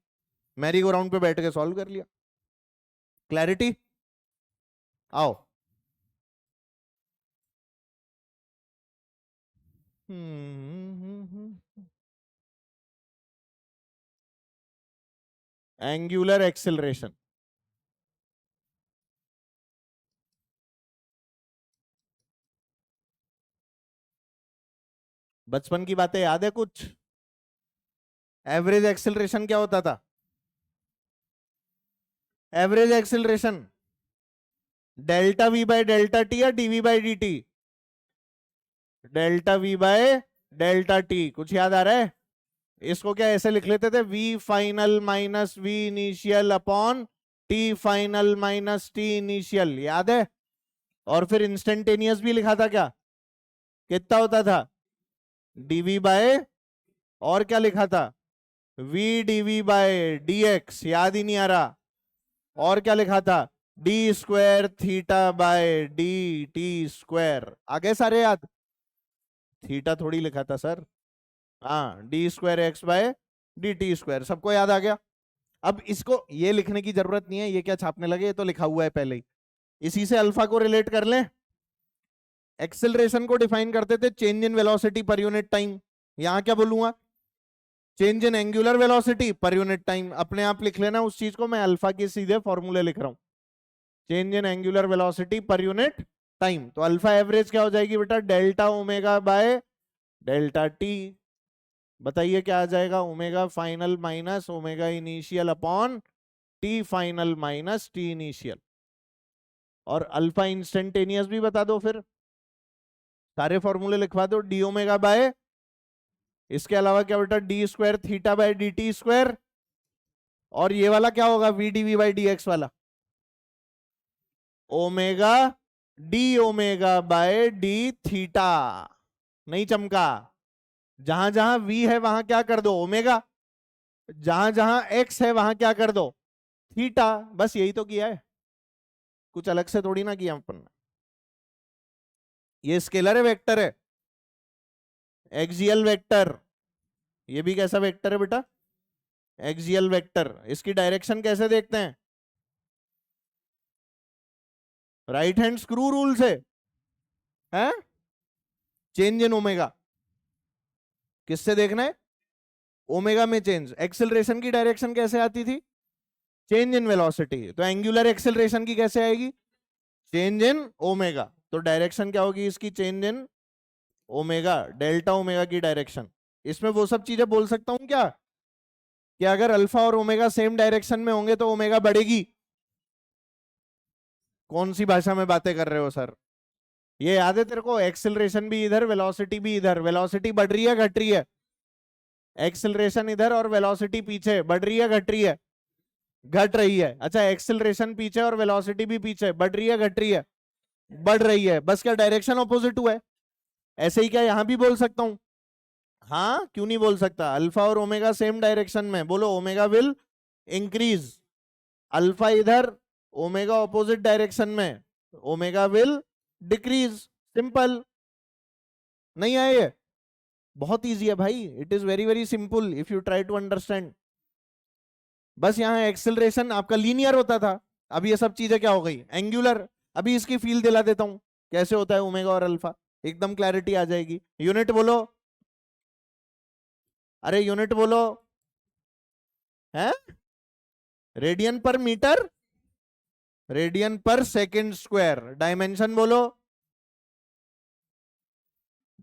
मैरी गो राउंड पे बैठ के सॉल्व कर लिया। क्लैरिटी? आओ। Angular acceleration. बचपन की बातें याद है कुछ? एवरेज एक्सेलरेशन क्या होता था? Average acceleration delta V by delta T या D V by D T? Delta V by delta T. कुछ याद आ रहा है? इसको क्या ऐसे लिख लेते थे, v final minus v initial upon t final minus t initial, याद है? और फिर इंस्टेंटेनियस भी लिखा था क्या? कितना होता था? डीवी बाय, और क्या लिखा था? V dv by d x, याद ही नहीं आ रहा। और क्या लिखा था? D square theta by D T square. आगे सारे याद? थीटा थोड़ी लिखा था सर। हाँ, d square x by D T square. सबको याद आ गया? अब इसको ये लिखने की जरूरत नहीं है, ये क्या छापने लगे, ये तो लिखा हुआ है पहले ही। इसी से अल्फा को रिलेट कर लें। एक्सेलरेशन को डिफाइन करते थे change in velocity per unit time. यहां क्या बोलूंगा? Change in angular velocity per unit time. अपने आप लिख लेना उस चीज को, मैं अल्फा के सीधे फॉर्मूले लिख रहा हूं। Change in angular velocity per unit time. तो अल्फा एवरेज क्या हो जाएगी बेटा? Delta omega by delta T. बताइए क्या आ जाएगा? Omega final minus omega initial upon t final minus t initial. और अल्फा इंस्टेंटेनियस भी बता दो फिर, सारे फॉर्मूले लिखवा दो। डी ओमेगा बाय, इसके अलावा क्या बेटा? D square theta by D T square. और ये वाला क्या होगा? V D V by D X वाला, omega D omega by D theta. नहीं चमका? जहां जहां वी है वहां क्या कर दो? ओमेगा। जहां जहां एक्स है वहां क्या कर दो? थीटा। बस यही तो किया है, कुछ अलग से थोड़ी ना किया अपन ने। ये स्केलर है, वेक्टर है? Axial vector. ये भी कैसा वेक्टर है बेटा? Axial vector. इसकी डायरेक्शन कैसे देखते हैं? राइट हैंड स्क्रू रूल से है? चेंज इन ओमेगा किससे देखना है? ओमेगा में चेंज। एक्सेलरेशन की डायरेक्शन कैसे आती थी? Change in velocity. तो एंगुलर एक्सेलरेशन की कैसे आएगी? Change in omega. तो डायरेक्शन क्या होगी इसकी? Change in omega, delta omega की डायरेक्शन। इसमें वो सब चीजें बोल सकता हूं क्या कि अगर अल्फा और ओमेगा सेम डायरेक्शन में होंगे तो ओमेगा बढ़ेगी? कौन सी भाषा में बातें कर रहे हो सर? ये याद है तेरे को? एक्सेलरेशन भी इधर, वेलोसिटी भी इधर। वेलोसिटी बढ़ रही है घट रही है? एक्सेलरेशन इधर और वेलोसिटी पीछे, बढ़ रही है घट रही है? घट रही है। अच्छा, एक्सेलरेशन पीछे और वेलोसिटी भी पीछे, बढ़ रही है घट रही है? बढ़ रही है। बस क्या डायरेक्शन ऑपोजिट हुआ है? ऐसे ही क्या यहां भी बोल सकता हूं? हाँ, क्यों नहीं बोल सकता? अल्फा और ओमेगा सेम डायरेक्शन में, बोलो ओमेगा विल इंक्रीज। अल्फा इधर, ओमेगा ऑपोजिट डायरेक्शन में, ओमेगा विल डिक्रीज। सिंपल। नहीं आए ये? बहुत इजी है भाई, it is very very simple if you try to understand. बस यहाँ एक्सेलरेशन आपका लीनियर होता था, अब ये सब चीजें क्या हो गई? एंगुलर। अभी इसकी फील दिला देता हूं कैसे होता है ओमेगा और अल्फा, एकदम क्लैरिटी आ जाएगी। यूनिट बोलो, अरे यूनिट बोलो। है? रेडियन पर मीटर, रेडियन पर सेकंड स्क्वायर। डायमेंशन बोलो,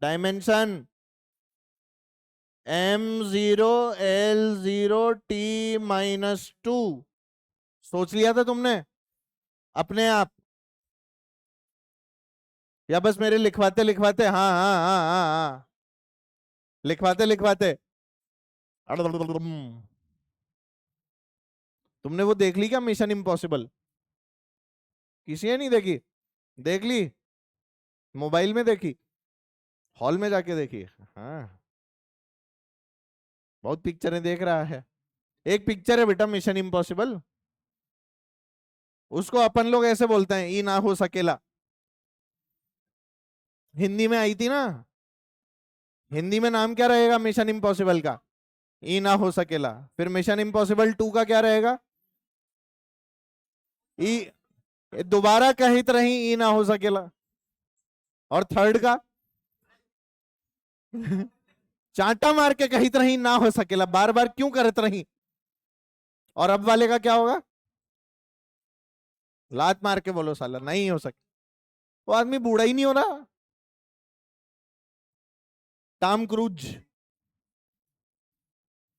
डायमेंशन m0 l0 t -2। सोच लिया था तुमने अपने आप, या बस मेरे लिखवाते लिखवाते? हाँ हाँ हाँ हाँ हाँ, लिखवाते लिखवाते। तुमने वो देख ली क्या मिशन इम्पॉसिबल? किसी ने नहीं देखी? देख ली? मोबाइल में देखी? हॉल में जाके देखी? हाँ, बहुत पिक्चरें देख रहा है। एक पिक्चर है बेटा मिशन इम्पॉसिबल, उसको अपन लोग ऐसे बोलते हैं, ई ना हो सकेला। हिंदी में आई थी ना? हिंदी में नाम क्या रहेगा मिशन इम्पॉसिबल का? ई ना हो सकेला। फिर मिशन इम्पॉसिबल 2 का क्या रहेगा? ई, दोबारा कहित रही ई ना हो सकेला। और थर्ड का? चांटा मार के कहित रही ना हो सकेला, बार बार क्यों करत रही? और अब वाले का क्या होगा? लात मार के बोलो साला नहीं हो सके। वो आदमी बूढ़ा ही नहीं हो रहा। Tom cruise.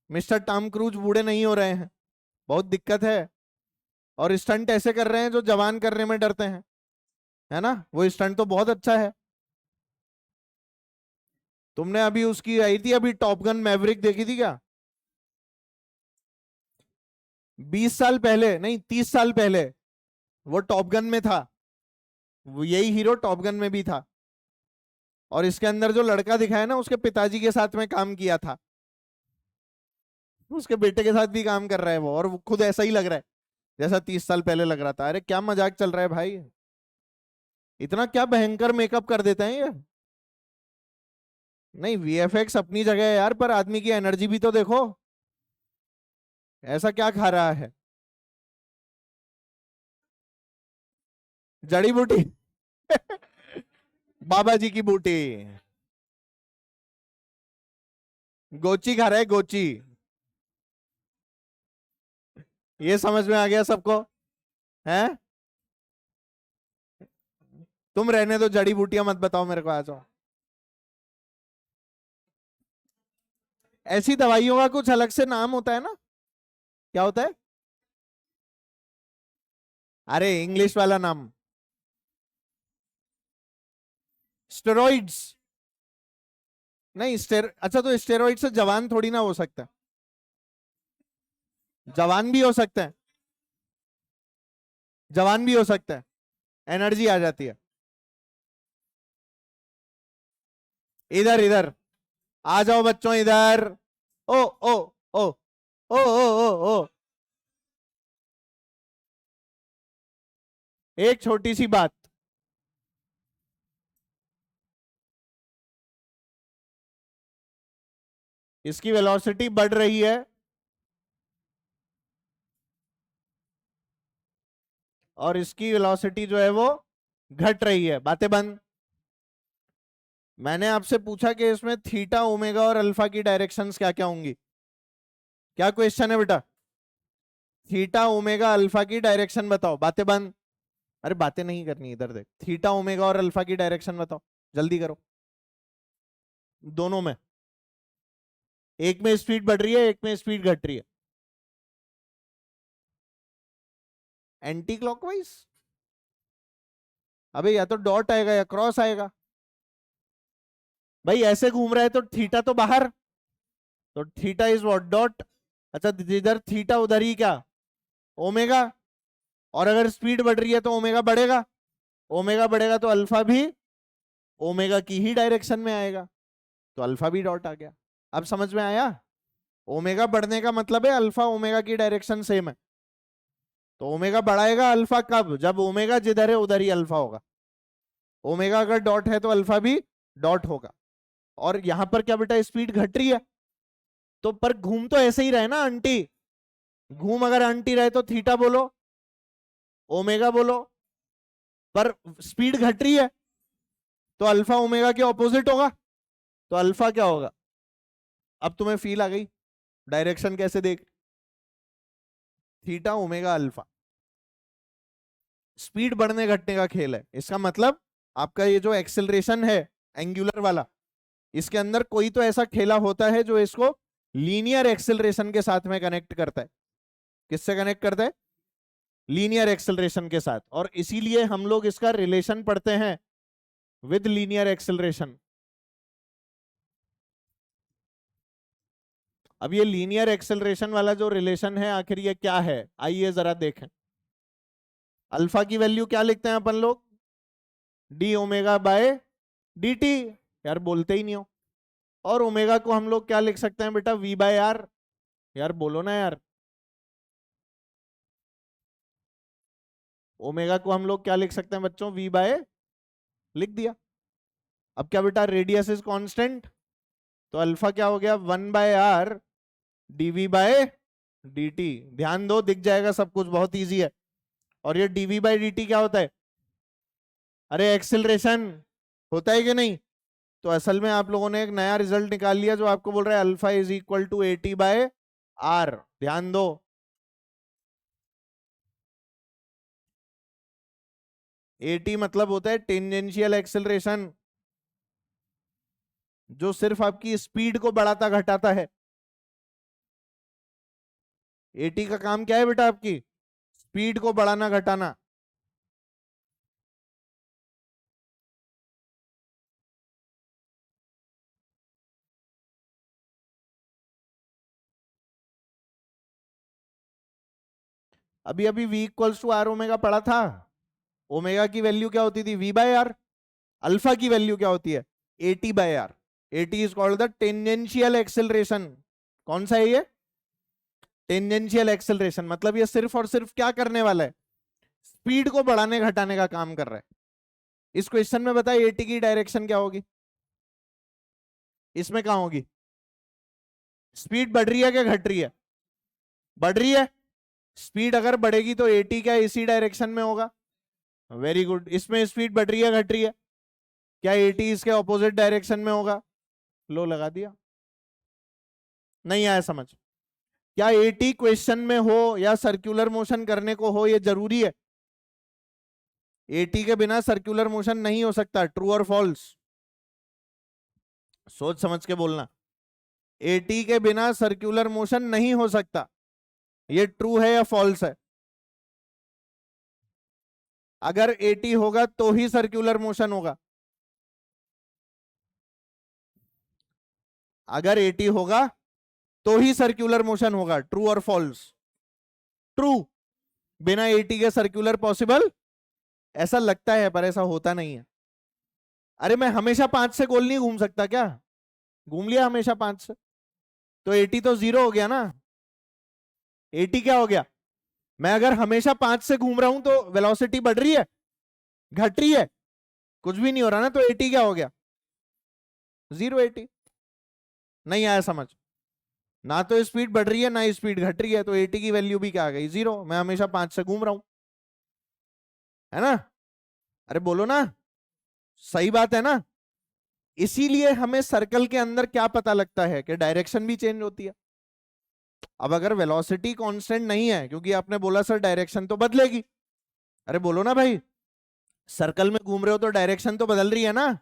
Mister Tom cruise बूढ़े नहीं हो रहे हैं, बहुत दिक्कत है। और स्टंट ऐसे कर रहे हैं जो जवान करने में डरते हैं, है ना। वो स्टंट तो बहुत अच्छा है। तुमने अभी उसकी आई थी अभी टॉप गन मैवरिक देखी थी क्या? 20 साल पहले नहीं, 30 साल पहले वो टॉप गन में था। वो यही हीरो टॉप गन में भी था। और इसके अंदर जो लड़का दिखाया ना, उसके पिताजी के साथ में काम किया था। उसके बेटे के साथ भी काम कर रहा है वो, और वो खुद ऐसा ही लग रहा है जैसा 30 साल पहले लग रहा था। अरे क्या मजाक चल रहा है भाई, इतना क्या भयंकर मेकअप कर देते हैं ये। नहीं, वीएफएक्स अपनी जगह है यार, पर आदमी की एनर्जी भी तो देखो, ऐसा क्या खा रहा है। जड़ी बूटी बाबा जी की बूटी। गोची खा रहा है, गोची। ये समझ में आ गया सबको, है। तुम रहने दो, जड़ी बूटियां मत बताओ मेरे को, आ जाओ। ऐसी दवाइयों का कुछ अलग से नाम होता है ना, क्या होता है? अरे इंग्लिश वाला नाम। स्टेरॉइड्स। नहीं अच्छा, तो स्टेरॉइड से जवान थोड़ी ना हो सकता है। जवान भी हो सकता है, जवान भी हो सकता है, एनर्जी आ जाती है। इधर इधर आ जाओ बच्चों, इधर। ओ ओ ओ ओ ओ ओ ओ एक छोटी सी बात। इसकी वेलोसिटी बढ़ रही है और इसकी वेलोसिटी जो है वो घट रही है। बातें बंद। मैंने आपसे पूछा कि इसमें थीटा, ओमेगा और अल्फा की डायरेक्शंस क्या क्या होंगी। क्या क्वेश्चन है बेटा? थीटा, ओमेगा, अल्फा की डायरेक्शन बताओ। बातें बंद। अरे बातें नहीं करनी, इधर देख। थीटा, ओमेगा और अल्फा की डायरेक्शन बताओ, जल्दी करो। दोनों में, एक में स्पीड बढ़ रही है, एक में स्पीड घट रही है। Anti clockwise. अबे या तो डॉट आएगा या क्रॉस आएगा। भाई ऐसे घूम रहा है तो थीटा तो बाहर, तो थीटा इज व्हाट, डॉट। अच्छा, जिधर थीटा उधर ही क्या, ओमेगा। और अगर स्पीड बढ़ रही है तो ओमेगा बढ़ेगा, ओमेगा बढ़ेगा तो अल्फा भी ओमेगा की ही डायरेक्शन में आएगा, तो अल्फा भी डॉट आ गया। अब समझ में आया? ओमेगा बढ़ने का मतलब है अल्फा ओमेगा की डायरेक्शन सेम है। तो ओमेगा बढ़ाएगा अल्फा कब? जब ओमेगा जिधर है उधर ही अल्फा होगा। ओमेगा अगर डॉट है तो अल्फा भी डॉट होगा। और यहां पर क्या बेटा, स्पीड घट रही है, तो पर घूम तो ऐसे ही रहे ना आंटी। घूम अगर आंटी रहे तो थीटा बोलो, ओमेगा बोलो। पर स्पीड घट रही है तो अल्फा ओमेगा के ऑपोजिट होगा, तो अल्फा क्या होगा? अब तुम्हें फील आ गई डायरेक्शन कैसे देख। Theta, omega, alpha. स्पीड बढ़ने घटने का खेल है। इसका मतलब आपका ये जो एक्सेलरेशन है एंगुलर वाला, इसके अंदर कोई तो ऐसा खेला होता है जो इसको लीनियर एक्सेलरेशन के साथ में कनेक्ट करता है। किससे कनेक्ट करता है? लीनियर एक्सेलरेशन के साथ। और इसीलिए हम लोग इसका रिलेशन पढ़ते हैं विद लीनियर एक्सेलरेशन। अब ये लीनियर एक्सेलरेशन वाला जो रिलेशन है, आखिर ये क्या है, आइए जरा देखें। अल्फा की वैल्यू क्या लिखते हैं अपन लोग? D omega by D T. यार बोलते ही नहीं हो। और ओमेगा को हम लोग क्या लिख सकते हैं बेटा? V by r. यार बोलो ना यार। ओमेगा को हम लोग क्या लिख सकते हैं बच्चों? वी बाय, लिख दिया। अब क्या बेटा, रेडियस इज कांस्टेंट, तो अल्फा क्या हो गया? 1/r DV bye dt। ध्यान दो, दिख जाएगा सब कुछ, बहुत इजी है। और ये dv बाई dt क्या होता है? अरे एक्सिलरेशन होता है कि नहीं? तो असल में आप लोगों ने एक नया रिजल्ट निकाल लिया जो आपको बोल रहा है alpha is equal to AT/r। ध्यान दो, AT मतलब होता है टेंजेंशियल एक्सिलरेशन, जो सिर्फ आपकी स्पीड को बढ़ाता घटाता है। एटी का काम क्या है बेटा? आपकी स्पीड को बढ़ाना घटाना। अभी अभी v equals to r omega पढ़ा था। ओमेगा की वैल्यू क्या होती थी? v by r. अल्फा की वैल्यू क्या होती है? At by r. At is called the tangential acceleration. कौन सा है ये? Tangential acceleration. मतलब ये सिर्फ और सिर्फ क्या करने वाला है? स्पीड को बढ़ाने घटाने का काम कर रहा है। इस क्वेश्चन में बताइए एटी की डायरेक्शन क्या होगी? इसमें कहां होगी? स्पीड बढ़ रही है क्या घट रही है? बढ़ रही है। स्पीड अगर बढ़ेगी तो एटी क्या इसी डायरेक्शन में होगा? Very good. इसमें स्पीड बढ़ रही है घट रही है? क्या एटी इसके ऑपोजिट डायरेक्शन में होगा? लो लगा दिया। नहीं आया समझ? क्या एटी क्वेश्चन में हो या सर्कुलर मोशन करने को हो ये जरूरी है? एटी के बिना सर्कुलर मोशन नहीं हो सकता। ट्रू और फॉल्स? सोच समझ के बोलना। एटी के बिना सर्कुलर मोशन नहीं हो सकता। ये ट्रू है या फॉल्स है? अगर एटी होगा तो ही सर्कुलर मोशन होगा। अगर एटी होगा तो ही सर्कुलर मोशन होगा। ट्रू और फॉल्स? ट्रू। बिना एटी के सर्कुलर पॉसिबल? ऐसा लगता है पर ऐसा होता नहीं है। अरे मैं हमेशा 5 से गोल नहीं घूम सकता क्या? घूम लिया हमेशा 5 से तो एटी तो जीरो हो गया ना। एटी क्या हो गया? मैं अगर हमेशा 5 से घूम रहा हूं तो वेलोसिटी बढ़ रही है घट रही है? कुछ भी नहीं हो रहा ना। तो एटी क्या हो गया? Zero eighty. नहीं आया समझ? ना तो स्पीड बढ़ रही है ना स्पीड घट रही है तो एटी की वैल्यू भी क्या आ गई? जीरो। मैं हमेशा 5 से घूम रहा हूं, है ना? अरे बोलो ना, सही बात है ना? इसीलिए हमें सर्कल के अंदर क्या पता लगता है कि डायरेक्शन भी चेंज होती है। अब अगर वेलोसिटी कांस्टेंट नहीं है, क्योंकि आपने बोला सर डायरेक्शन तो बदलेगी। अरे बोलो ना भाई, सर्कल में घूम रहे हो तो डायरेक्शन तो बदल रही है ना।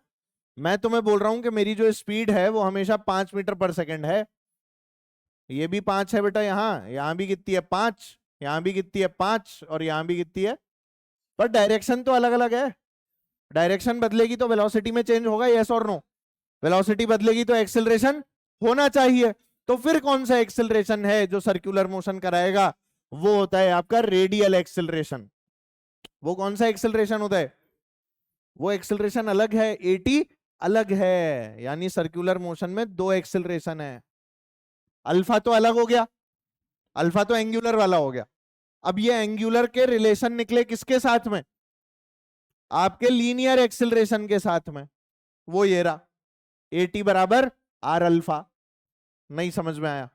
मैं तुम्हें बोल रहा हूं कि मेरी जो स्पीड है वो हमेशा 5 मीटर पर सेकंड है। ये भी 5 है बेटा। यहां भी कितनी है? 5। यहां भी कितनी है? 5। और यहां भी कितनी है? पर डायरेक्शन तो अलग अलग है। डायरेक्शन बदलेगी तो वेलोसिटी में चेंज होगा, यस और नो? वेलोसिटी बदलेगी तो एक्सेलरेशन होना चाहिए। तो फिर कौन सा एक्सेलरेशन है जो सर्कुलर मोशन कराएगा? वो होता है आपका रेडियल एक्सेलरेशन। वो कौन सा एक्सेलरेशन होता है? वो एक्सेलरेशन अलग है, एटी अलग है। यानी सर्कुलर मोशन में दो एक्सेलरेशन है। अल्फा तो अलग हो गया, अल्फा तो एंगुलर वाला हो गया। अब ये एंगुलर के रिलेशन निकले किसके साथ में? आपके लीनियर एक्सेलरेशन के साथ में। वो ये रहा, एटी बराबर आर अल्फा। नहीं समझ में आया?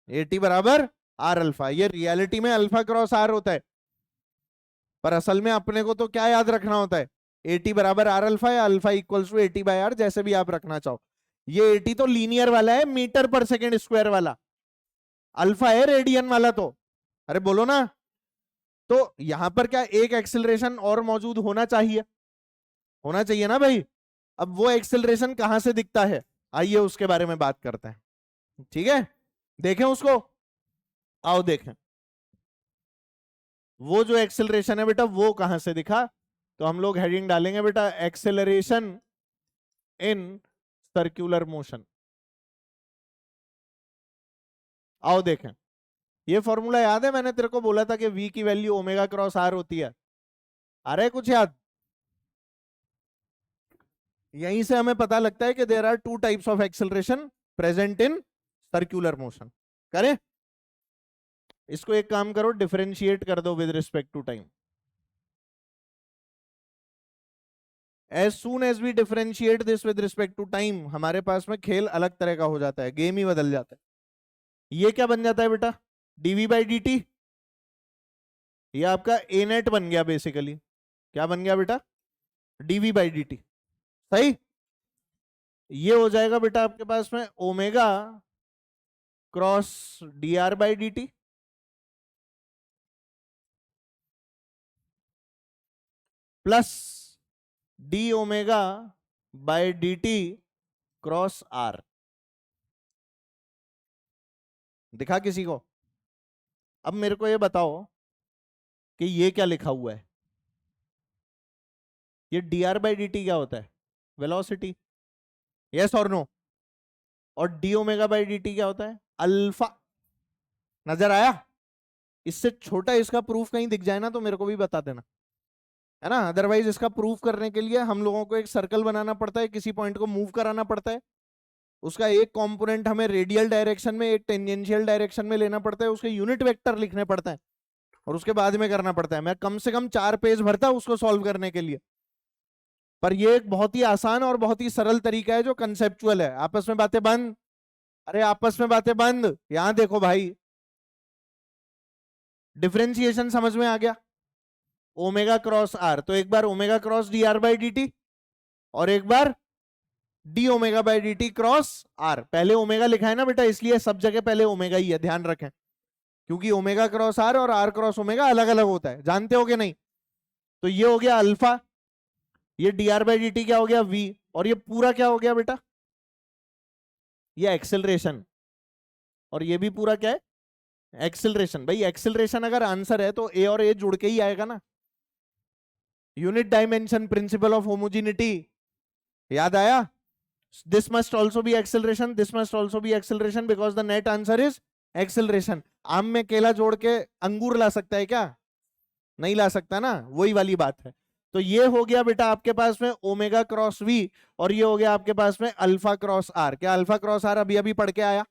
एटी बराबर आर अल्फा। ये रियलिटी में अल्फा क्रॉस आर होता है, पर असल में अपने को तो क्या याद रखना होता है? एटी बराबर आर अल्फा या alpha equals to at by r, जैसे भी आप रखना चाहो। ये एटी तो लीनियर वाला है, मीटर पर सेकेंड स्क्वायर वाला। अल्फा है रेडियन वाला तो। अरे बोलो ना। तो यहां पर क्या एक एक्सेलरेशन और मौजूद होना चाहिए? होना चाहिए ना भाई। अब वो एक्सेलरेशन कहां से दिखता है, आइए उसके बारे में बात करते हैं। ठीक है, देखें उसको। आओ देखें वो जो एक्सेलरेशन है बेटा वो कहां से दिखा। तो हम लोग हेडिंग डालेंगे बेटा, एक्सेलरेशन इन सर्कुलर मोशन। आओ देखें। ये फॉर्मूला याद है? मैंने तेरे को बोला था कि v की वैल्यू ओमेगा क्रॉस आर होती है। आ रहा है कुछ याद? यहीं से हमें पता लगता है कि there are two types of acceleration present in circular motion. करें इसको, एक काम करो, डिफरेंशिएट कर दो with respect to time. As soon as we differentiate this with respect to time, हमारे पास में खेल अलग तरह का हो जाता है, गेम ही बदल जाता है। ये क्या बन जाता है बेटा? Dv by D t. ये आपका ए नेट बन गया बेसिकली। क्या बन गया बेटा? Dv by D t. सही। ये हो जाएगा बेटा आपके पास में omega cross D R by D t plus d omega by D T cross r. दिखा किसी को? अब मेरे को ये बताओ कि ये क्या लिखा हुआ है, ये dr बाई dt क्या होता है, वेलोसिटी, यस और नो, और डी ओमेगा बाई dt क्या होता है, अल्फा। नजर आया? इससे छोटा इसका प्रूफ कहीं दिख जाए ना तो मेरे को भी बता देना, है ना। अदरवाइज इसका प्रूफ करने के लिए हम लोगों को एक सर्कल बनाना पड़ता है, किसी पॉइंट को मूव कराना पड़ता है, उसका एक कंपोनेंट हमें रेडियल डायरेक्शन में, एक टेंजेंशियल डायरेक्शन में लेना पड़ता है, उसके यूनिट वेक्टर लिखने पड़ता है, और उसके बाद में करना पड़ता है। मैं कम से कम 4 पेज भरता उसको सॉल्व करने के लिए, पर ये एक बहुत ही आसान और बहुत ही सरल तरीका है जो कंसेप्चुअल है। आपस में बातें बंद, अरे आपस में बातें बंद, यहां देखो भाई, डिफरेंशिएशन समझ में आ गया, ओमेगा क्रॉस आर, तो एक बार omega cross D R by D T, और एक बार D omega by D T cross R. पहले ओमेगा लिखा है ना बेटा, इसलिए सब जगह पहले ओमेगा ही है, ध्यान रखें, क्योंकि ओमेगा क्रॉस आर और आर क्रॉस ओमेगा अलग अलग होता है, जानते हो कि नहीं। तो ये हो गया अल्फा, ये D R by D T क्या हो गया, वी, और ये पूरा क्या हो गया बेटा, ये एक्सेलरेशन, और ये भी पूरा क्या है, एक्सेलरेशन। भाई एक्सेलरेशन अगर आंसर है तो ए और ए जुड़ के ही आएगा ना, unit dimension, principle of homogeneity, याद आया। This must also be acceleration, this must also be acceleration, because the net answer is acceleration. आम में केला जोड़ के अंगूर ला सकता है क्या, नहीं ला सकता ना, वही वाली बात है। तो ये हो गया बेटा आपके पास में ओमेगा क्रॉस वी, और ये हो गया आपके पास में अल्फा क्रॉस आर। क्या अल्फा क्रॉस आर अभी अभी पढ़ के आया,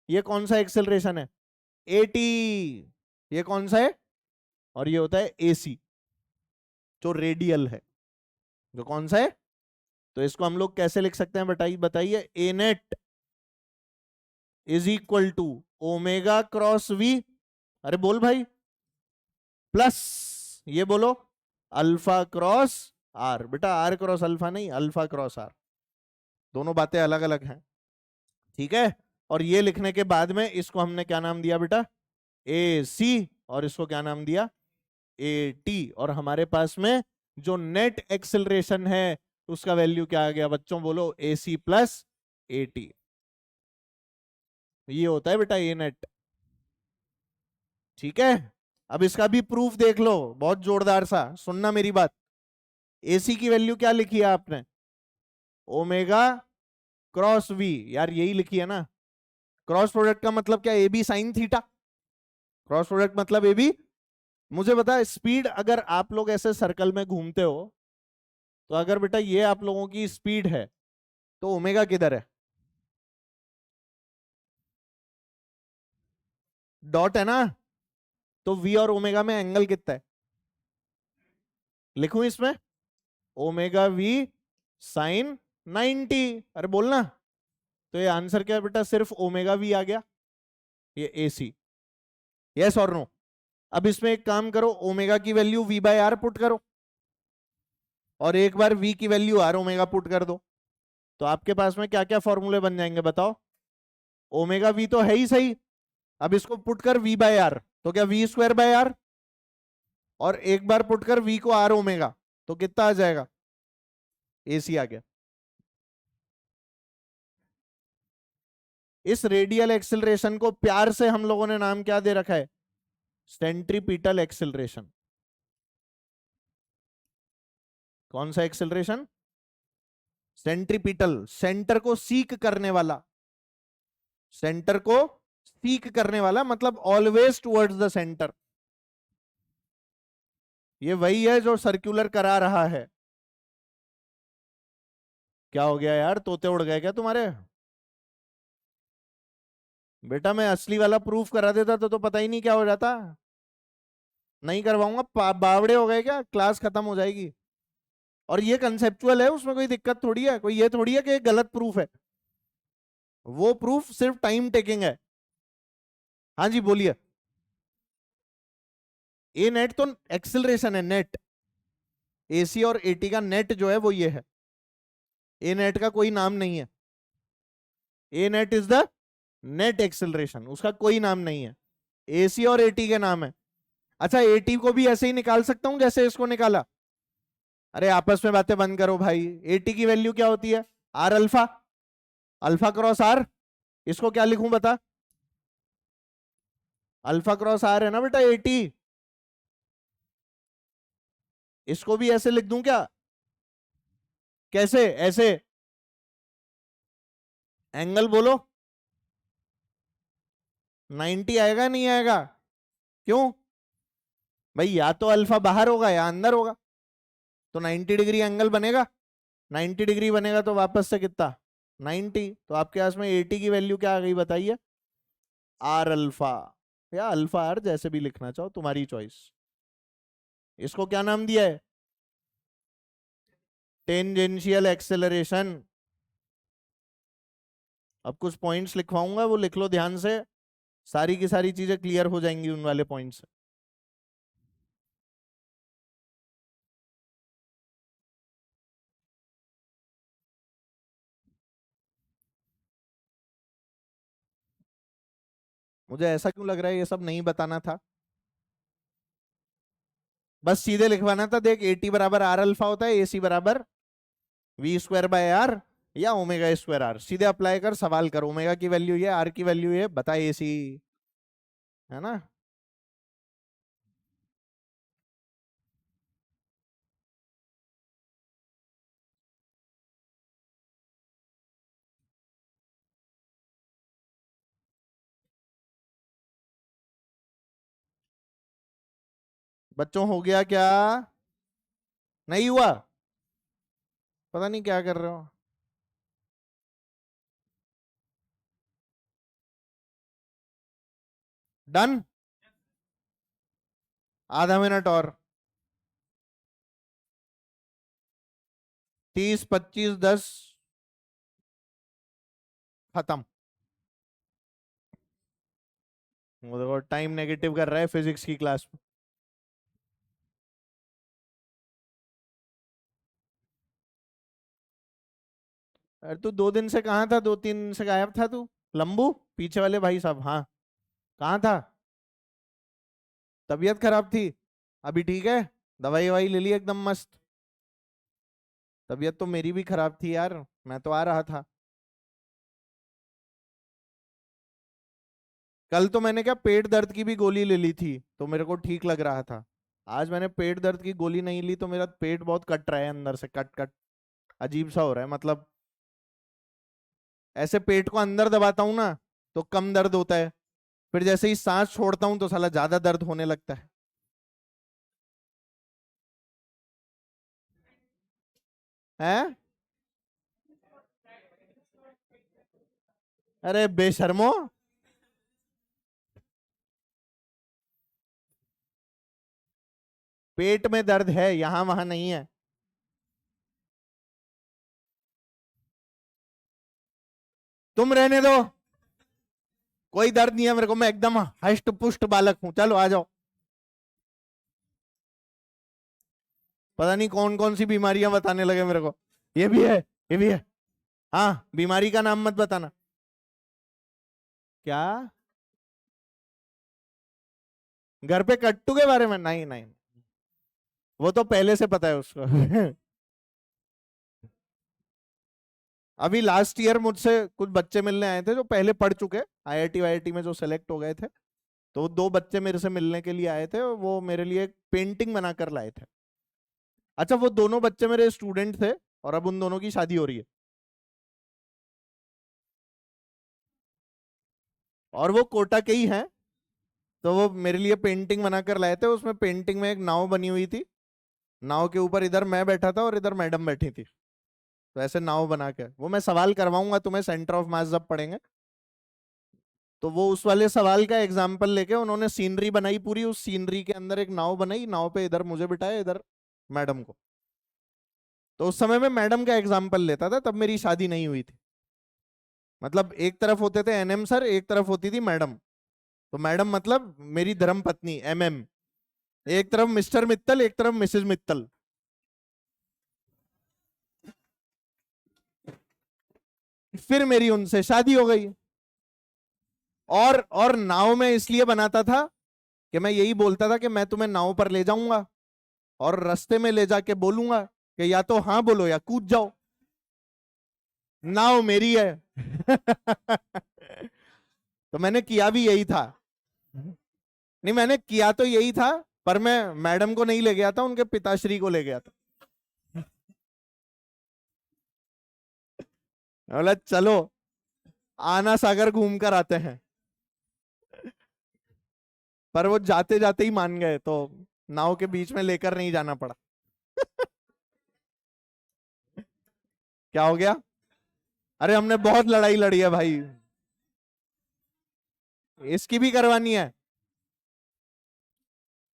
ये कौन सा एक्सेलरेशन है, एटी, ये कौन सा है, और ये होता है एसी जो रेडियल है, जो कौन सा है। तो इसको हम लोग कैसे लिख सकते हैं बताइए बताइए, A net is equal to omega cross V, अरे बोल भाई, प्लस ये बोलो अल्फा क्रॉस आर। बेटा आर क्रॉस अल्फा नहीं, अल्फा क्रॉस आर, दोनों बातें अलग अलग हैं, ठीक है। और ये लिखने के बाद में इसको हमने क्या नाम दिया बेटा, ए सी, और इसको क्या नाम दिया, ए टी, और हमारे पास में जो नेट एक्सेलरेशन है उसका वैल्यू क्या आ गया बच्चों, बोलो ए सी प्लस ए टी, ये होता है बेटा ए नेट, ठीक है। अब इसका भी प्रूफ देख लो, बहुत जोरदार सा, सुनना मेरी बात। एसी की वैल्यू क्या लिखी है आपने, ओमेगा क्रॉस वी, यार यही लिखी है ना। क्रॉस प्रोडक्ट का मतलब क्या, A B sine theta, cross product मतलब ए बी। मुझे बता, स्पीड अगर आप लोग ऐसे सर्कल में घूमते हो, तो अगर बेटा ये आप लोगों की स्पीड है तो ओमेगा किधर है, डॉट है ना, तो वी और ओमेगा में एंगल कितना है, लिखूं इसमें, ओमेगा वी साइन 90, अरे बोलना। तो ये आंसर क्या है बेटा, सिर्फ ओमेगा वी आ गया, ये ए सी, यस और नो। अब इसमें एक काम करो, ओमेगा की value v by r put करो, और एक बार वी की वैल्यू आर ओमेगा पुट कर दो, तो आपके पास में क्या क्या फॉर्मूले बन जाएंगे बताओ। ओमेगा वी तो है ही सही, अब इसको पुट कर वी बाय आर, तो क्या वी स्क्वायर बाय आर, और एक बार पुट कर वी को आर ओमेगा, तो कितना आ जाएगा, एसी आ गया। इस रेडियल एक्सिलरेशन को प्यार से हम लोगों ने नाम क्या दे रखा है, सेंट्रीपिटल एक्सिलरेशन। कौन सा एक्सिलरेशन, सेंट्रीपिटल, सेंटर को सीक करने वाला, सेंटर को सीक करने वाला मतलब ऑलवेज टुवर्ड्स द सेंटर। ये वही है जो सर्कुलर करा रहा है। क्या हो गया यार, तोते उड़ गए क्या तुम्हारे, बेटा मैं असली वाला प्रूफ करा देता तो पता ही नहीं क्या हो जाता। नहीं करवाऊंगा, बावड़े हो गए क्या, क्लास खत्म हो जाएगी। और ये कंसेप्चुअल है, उसमें कोई दिक्कत थोड़ी है, कोई ये थोड़ी है कि गलत प्रूफ है, वो प्रूफ सिर्फ टाइम टेकिंग है। हाँ जी बोलिए। ए नेट तो एक्सिलरेशन है, नेट, एसी और एटी का नेट जो है वो ये है, ए नेट का कोई नाम नहीं है, A net is the net acceleration, उसका कोई नाम नहीं है, एसी और एटी के नाम है। अच्छा एटी को भी ऐसे ही निकाल सकता हूं जैसे इसको निकाला, अरे आपस में बातें बंद करो भाई। एटी की वैल्यू क्या होती है, r alpha, alpha cross r, इसको क्या लिखूं बता, अल्फा क्रॉस आर है ना बेटा 80। इसको भी ऐसे लिख दूं क्या? कैसे? ऐसे एंगल बोलो 90 आएगा नहीं आएगा? क्यों भाई? या तो अल्फा बाहर होगा या अंदर होगा, तो 90 डिग्री एंगल बनेगा। 90 डिग्री बनेगा तो वापस से कितना? 90। तो आपके पास में 80 की वैल्यू क्या आ गई बताइए? आर अल्फा या अल्फा आर, जैसे भी लिखना चाहो, तुम्हारी चॉइस। इसको क्या नाम दिया है? Tangential acceleration. अब कुछ पॉइंट्स लिखवाऊंगा, वो लिख लो ध्यान से, सारी की सारी चीजें क्लियर हो जाएंगी उन वाले पॉइंट्स। मुझे ऐसा क्यों लग रहा है ये सब नहीं बताना था, बस सीधे लिखवाना था। देख 80 बराबर आर अल्फा होता है, एसी बराबर वी स्क्वायर बाय आर या ओमेगा स्क्वायर आर। सीधे अप्लाई कर, सवाल कर, ओमेगा की वैल्यू ये, आर की वैल्यू ये, बता एसी, है ना? बच्चों हो गया क्या? नहीं हुआ? पता नहीं क्या कर रहे हो। डन। आधा मिनट और। 30 25 10 खत्म। वो देखो टाइम नेगेटिव कर रहा है फिजिक्स की क्लास में। अरे तू 2 दिन से कहाँ था? 2 3 दिन से गायब था तू। लंबू पीछे वाले भाई साहब, हाँ, कहाँ था? तबीयत खराब थी? अभी ठीक है? दवाई ववाई ले ली एकदम मस्त? तबीयत तो मेरी भी खराब थी यार, मैं तो आ रहा था। कल तो मैंने क्या पेट दर्द की भी गोली ले ली थी, तो मेरे को ठीक लग रहा था। आज मैंने पेट दर्द की गोली नहीं ली, तो मेरा पेट बहुत कट रहा है अंदर से, कट कट अजीब सा हो रहा है। मतलब ऐसे पेट को अंदर दबाता हूं ना तो कम दर्द होता है, फिर जैसे ही सांस छोड़ता हूं तो साला ज्यादा दर्द होने लगता है। हैं? अरे बेशर्मो, पेट में दर्द है, यहां वहां नहीं है। तुम रहने दो, कोई दर्द नहीं है मेरे को, मैं एकदम हष्ट पुष्ट बालक हूं। चलो आ जाओ। पता नहीं कौन कौन सी बीमारियां बताने लगे मेरे को। ये भी है, ये भी है। हाँ, बीमारी का नाम मत बताना। क्या? घर पे कट्टू के बारे में? नहीं नहीं, वो तो पहले से पता है उसको। अभी लास्ट ईयर मुझसे कुछ बच्चे मिलने आए थे जो पहले पढ़ चुके, आईआईटी वाईआईटी में जो सेलेक्ट हो गए थे। तो 2 बच्चे मेरे से मिलने के लिए आए थे, वो मेरे लिए एक पेंटिंग बनाकर लाए थे। अच्छा, वो दोनों बच्चे मेरे स्टूडेंट थे और अब उन दोनों की शादी हो रही है। और वो कोटा के ही हैं। तो वो मेरे लिए पेंटिंग बनाकर लाए थे, उसमें पेंटिंग में एक नाव बनी हुई थी। नाव के ऊपर इधर मैं बैठा था और इधर मैडम बैठी थी। तो ऐसे नाव बना के, वो मैं सवाल करवाऊंगा तुम्हें सेंटर ऑफ मास जब पढ़ेंगे। तो वो उस वाले सवाल का एग्जाम्पल लेके उन्होंने सीनरी बनाई पूरी, उस सीनरी के अंदर एक नाव बनाई, नाव पे इधर मुझे बिठाया, इधर मैडम को। तो उस समय में मैडम का एग्जाम्पल लेता था, तब मेरी शादी नहीं हुई थी। मतलब एक तरफ होते थे एनएम सर, एक तरफ होती थी मैडम। तो मैडम मतलब मेरी धर्म पत्नी एमएम। एक तरफ मिस्टर मित्तल, एक तरफ मिसेज मित्तल। फिर मेरी उनसे शादी हो गई। और नाव में इसलिए बनाता था कि मैं यही बोलता था कि मैं तुम्हें नाव पर ले जाऊंगा और रास्ते में ले जाके बोलूंगा कि या तो हाँ बोलो या कूद जाओ, नाव मेरी है। तो मैंने किया भी यही था। नहीं, मैंने किया तो यही था, पर मैं मैडम को नहीं ले गया था, उनके पिताश्री को ले गया था। बोला चलो आना सागर घूम कर आते हैं, पर वो जाते जाते ही मान गए, तो नाव के बीच में लेकर नहीं जाना पड़ा। क्या हो गया? अरे हमने बहुत लड़ाई लड़ी है भाई, इसकी भी करवानी है।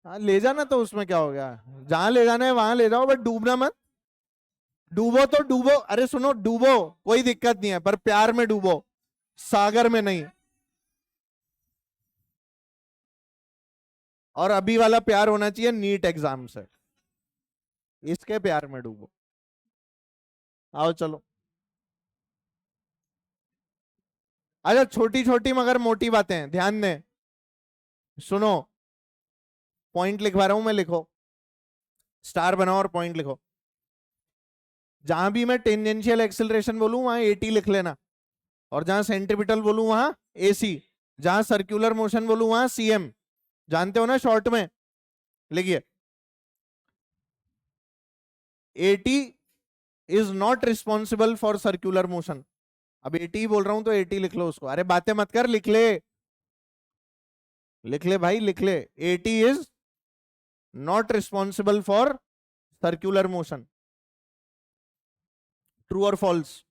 हाँ ले जाना, तो उसमें क्या हो गया, जहां ले जाना है वहां ले जाओ, बट डूबना मत। डूबो तो डूबो, अरे सुनो, डूबो कोई दिक्कत नहीं है, पर प्यार में डूबो, सागर में नहीं। और अभी वाला प्यार होना चाहिए नीट एग्जाम से, इसके प्यार में डूबो। आओ चलो। अच्छा, छोटी छोटी मगर मोटी बातें हैं, ध्यान दें, सुनो। पॉइंट लिखवा रहा हूं मैं, लिखो, स्टार बनाओ और पॉइंट लिखो। जहां भी मैं टेंजेंशियल एक्सेलरेशन बोलूं वहां एटी लिख लेना, और जहां सेंट्रीपिटल बोलूं वहां एसी, जहां सर्कुलर मोशन बोलूं वहां सीएम। जानते हो ना शॉर्ट में? लिखिए, eighty is not responsible for circular motion. अब एटी बोल रहा हूं तो एटी लिख लो उसको, अरे बातें मत कर, लिख ले, लिख ले भाई, लिख ले। Eighty is not responsible for circular motion. True और फॉल्स?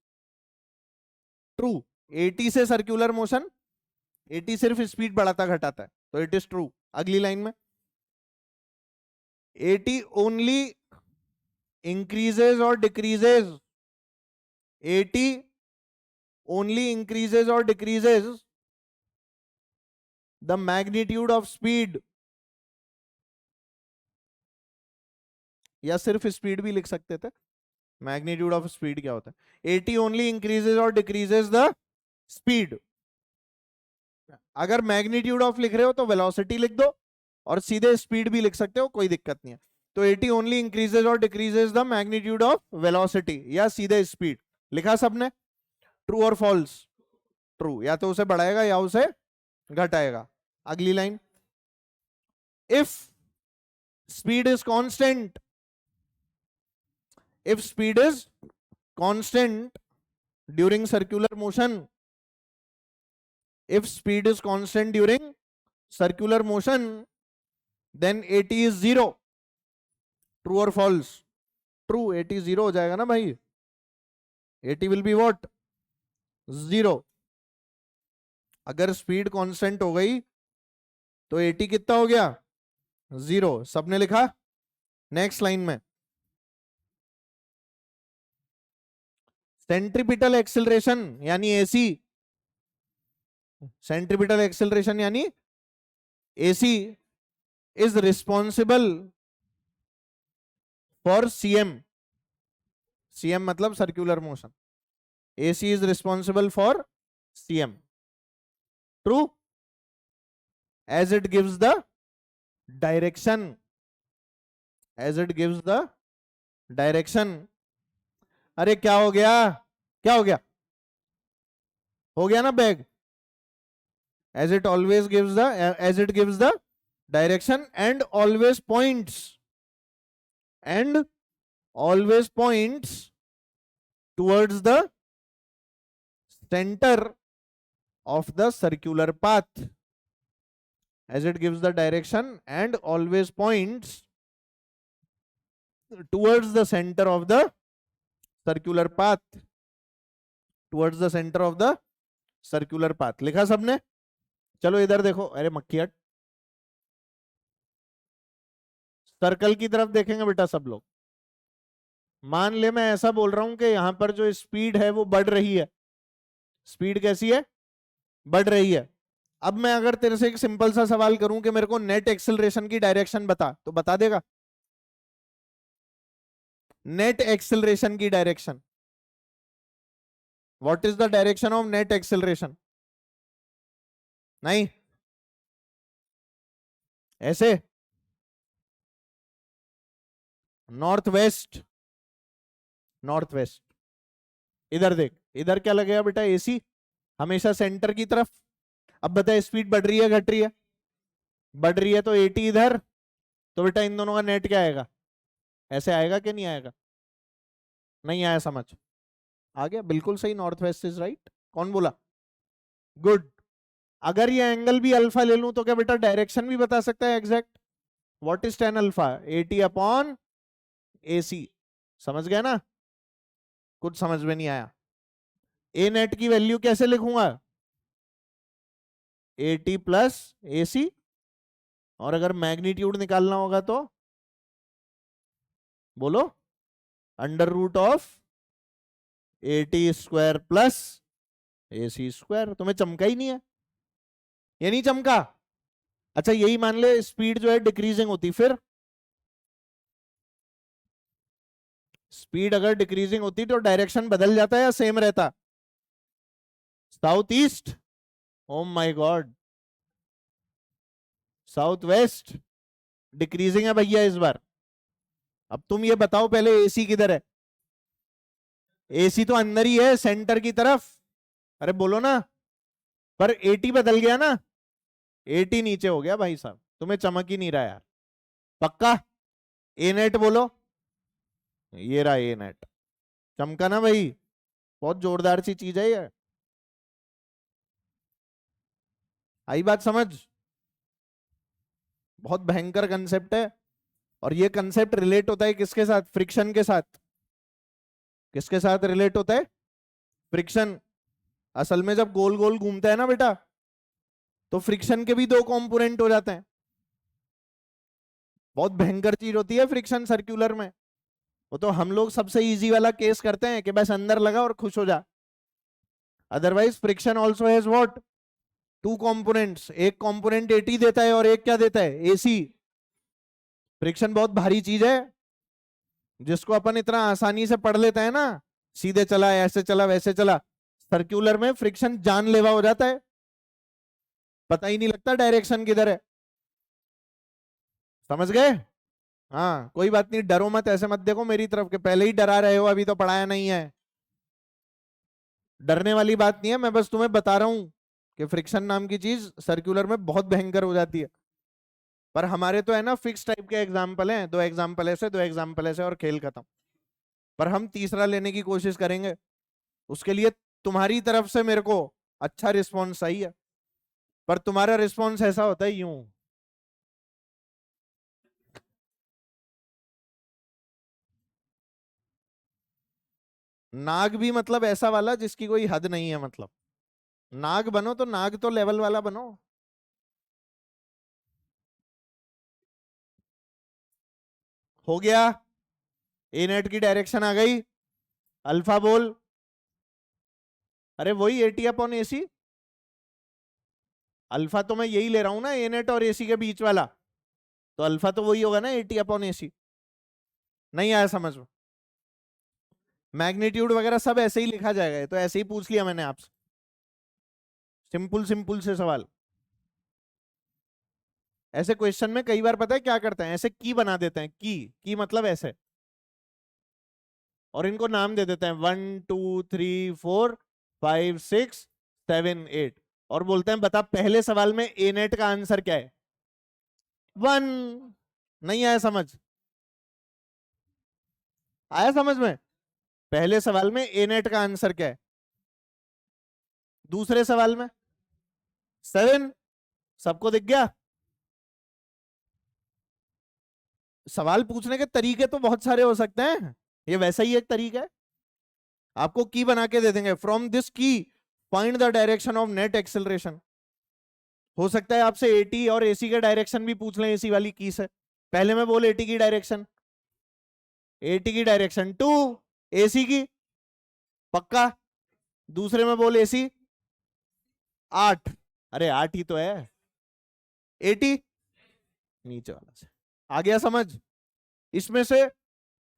ट्रू। एटी से सर्कुलर मोशन, एटी सिर्फ स्पीड बढ़ाता घटाता है, तो इट इज ट्रू। अगली लाइन में, एटी ओनली इंक्रीजेज और डिक्रीजेज, एटी ओनली इंक्रीजेज और decreases the magnitude of speed, या सिर्फ स्पीड भी लिख सकते थे, मैग्नीट्यूड ऑफ स्पीड क्या होता है? एटी ओनली इंक्रीजेज और डिक्रीजेज द स्पीड। अगर मैग्नीट्यूड ऑफ लिख रहे हो तो वेलोसिटी लिख दो, और सीधे स्पीड भी लिख सकते हो, कोई दिक्कत नहीं है। तो एटी ओनली इंक्रीजेज और decreases the magnitude of velocity, या सीधे स्पीड। लिखा सबने? ट्रू और फॉल्स? ट्रू, या तो उसे बढ़ाएगा या उसे घटाएगा। अगली line, if speed is constant, if speed is constant during circular motion, if speed is constant during circular motion, then at is 0. True or false? True, at 0 हो जाएगा ना भाई, at will be what? 0। अगर speed constant हो गई तो at कितना हो गया? 0। सबने लिखा? नेक्स्ट लाइन में, सेंट्रीपिटल एक्सेलरेशन यानी एसी, सेंट्रीपिटल एक्सेलरेशन यानी AC is responsible for CM, CM मतलब circular motion, AC is responsible for CM. True, as it gives the direction, as it gives the direction. अरे क्या हो गया, क्या हो गया? हो गया ना bag? as it always gives the as it gives the direction and always points, and always points towards the center of the circular path, as it gives the direction and always points towards the center of the circular path, towards the center of the circular path। लिखा सबने? चलो इधर देखो, अरे मक्खियट, circle की तरफ देखेंगे बेटा सब लोग। मान ले मैं ऐसा बोल रहा हूं कि यहां पर जो स्पीड है वो बढ़ रही है, स्पीड कैसी है? बढ़ रही है। अब मैं अगर तेरे से एक सिंपल सा सवाल करूं कि मेरे को नेट एक्सेलरेशन की डायरेक्शन बता, तो बता देगा? नेट एक्सेलरेशन की direction, what is the direction of net acceleration? नहीं, ऐसे नॉर्थ वेस्ट, नॉर्थ वेस्ट। इधर देख, इधर क्या लगेगा बेटा? एसी, हमेशा सेंटर की तरफ। अब बता, स्पीड बढ़ रही है घट रही है? बढ़ रही है तो 80 इधर, तो बेटा इन दोनों का नेट क्या आएगा? ऐसे आएगा कि नहीं आएगा? नहीं आया समझ? आ गया, बिल्कुल सही, नॉर्थ वेस्ट इज राइट। कौन बोला? गुड। अगर ये एंगल भी अल्फा ले लूं तो क्या बेटा डायरेक्शन भी बता सकता है exact? What is tan alpha? 80 upon AC। समझ गया ना? कुछ समझ में नहीं आया? ए नेट की वैल्यू कैसे लिखूंगा? 80 प्लस AC। और अगर मैग्नीट्यूड निकालना होगा तो बोलो, under root of 80 square plus AC square. तुम्हें चमका ही नहीं है? ये नहीं चमका? अच्छा यही मान ले स्पीड जो है डिक्रीजिंग होती, फिर स्पीड अगर डिक्रीजिंग होती तो डायरेक्शन बदल जाता है या सेम रहता? South east, oh my God, south west decreasing है भैया इस बार। अब तुम ये बताओ पहले AC किधर है? AC तो अंदर ही है सेंटर की तरफ। अरे बोलो ना। पर 80 बदल गया ना, 80 नीचे हो गया भाई साहब, तुम्हें चमक ही नहीं रहा यार। पक्का? ए नेट बोलो। ये रहा ए नेट, चमका ना भाई, बहुत जोरदार सी चीज है ये। आई बात समझ? बहुत भयंकर कंसेप्ट है। और ये कंसेप्ट रिलेट होता है किसके साथ? फ्रिक्शन के साथ। किसके साथ रिलेट होता है? फ्रिक्शन। असल में जब गोल गोल घूमता है ना बेटा, तो फ्रिक्शन के भी दो कंपोनेंट हो जाते हैं। बहुत भयंकर चीज होती है फ्रिक्शन सर्कुलर में। वो तो हम लोग सबसे इजी वाला केस करते हैं कि बस अंदर लगा और खुश हो जा। Otherwise friction also has what? Two components. एक कंपोनेंट 80 देता है और एक क्या देता है? AC। फ्रिक्शन बहुत भारी चीज है, जिसको अपन इतना आसानी से पढ़ लेते हैं ना, सीधे चला, ऐसे चला, वैसे चला। सर्कुलर में फ्रिक्शन जानलेवा हो जाता है, पता ही नहीं लगता डायरेक्शन किधर है। समझ गए? हाँ कोई बात नहीं, डरो मत, ऐसे मत देखो मेरी तरफ के पहले ही डरा रहे हो, अभी तो पढ़ाया नहीं है। डरने वाली बात नहीं है, मैं बस तुम्हें बता रहा हूं कि फ्रिक्शन नाम की चीज सर्कुलर में बहुत भयंकर हो जाती है। पर हमारे तो है ना फिक्स टाइप के एग्जाम्पल हैं, दो एग्जाम्पल ऐसे, दो एग्जाम्पल ऐसे, और खेल खत्म। पर हम तीसरा लेने की कोशिश करेंगे, उसके लिए तुम्हारी तरफ से मेरे को अच्छा रिस्पॉन्स चाहिए। पर तुम्हारा रिस्पॉन्स ऐसा होता है यूं, नाग भी मतलब ऐसा वाला जिसकी कोई हद नहीं है। मतलब नाग बनो तो नाग तो लेवल वाला बनो। हो गया? ए नेट की डायरेक्शन आ गई। अल्फा बोल। अरे वही 80 अपॉन AC। अल्फा तो मैं यही ले रहा हूं ना, ए नेट और AC के बीच वाला, तो अल्फा तो वही होगा ना 80 अपॉन AC। नहीं आया समझ में? मैग्नीट्यूड वगैरह सब ऐसे ही लिखा जाएगा, ये तो ऐसे ही पूछ लिया मैंने आपसे, सिंपल सिंपल से सवाल। ऐसे क्वेश्चन में कई बार पता है क्या करते हैं, ऐसे की बना देते हैं, की मतलब ऐसे, और इनको नाम दे देते हैं 1 2 3 4 5 6 7 8, और बोलते हैं बता पहले सवाल में ए नेट का आंसर क्या है? 1। नहीं आया समझ? आया समझ में? पहले सवाल में ए नेट का आंसर क्या है, दूसरे सवाल में 7। सबको दिख गया? सवाल पूछने के तरीके तो बहुत सारे हो सकते हैं, ये वैसा ही एक तरीका है। आपको की बना के दे देंगे, फ्रॉम दिस की find the direction of net acceleration. हो सकता है आपसे AT और AC के डायरेक्शन भी पूछ लें इसी वाली की से। पहले में बोल AT की डायरेक्शन, AT की डायरेक्शन 2, AC की पक्का। दूसरे में बोल AC 8, अरे 8 ही तो है। AT नीचे वाला से आ गया समझ? इसमें से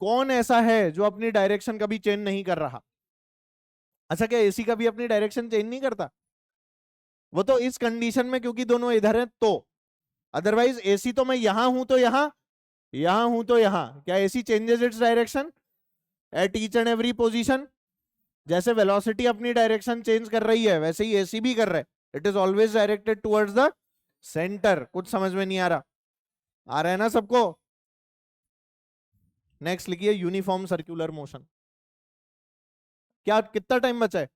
कौन ऐसा है जो अपनी डायरेक्शन कभी चेंज नहीं कर रहा? अच्छा क्या AC कभी अपनी डायरेक्शन चेंज नहीं करता? वो तो इस कंडीशन में क्योंकि दोनों इधर हैं तो, अदरवाइज AC तो मैं यहां हूं तो यहां, यहां हूं तो यहां, क्या AC changes its direction at each and every position? जैसे वेलोसिटी अपनी डायरेक्शन चेंज कर रही है, वैसे ही AC भी कर रहा है, it is always directed towards the centre कुछ समझ में नहीं आ रहा, आ रहा है ना सबको? नेक्स्ट लिखिए यूनिफॉर्म सर्कुलर मोशन। क्या कितना टाइम बचा है?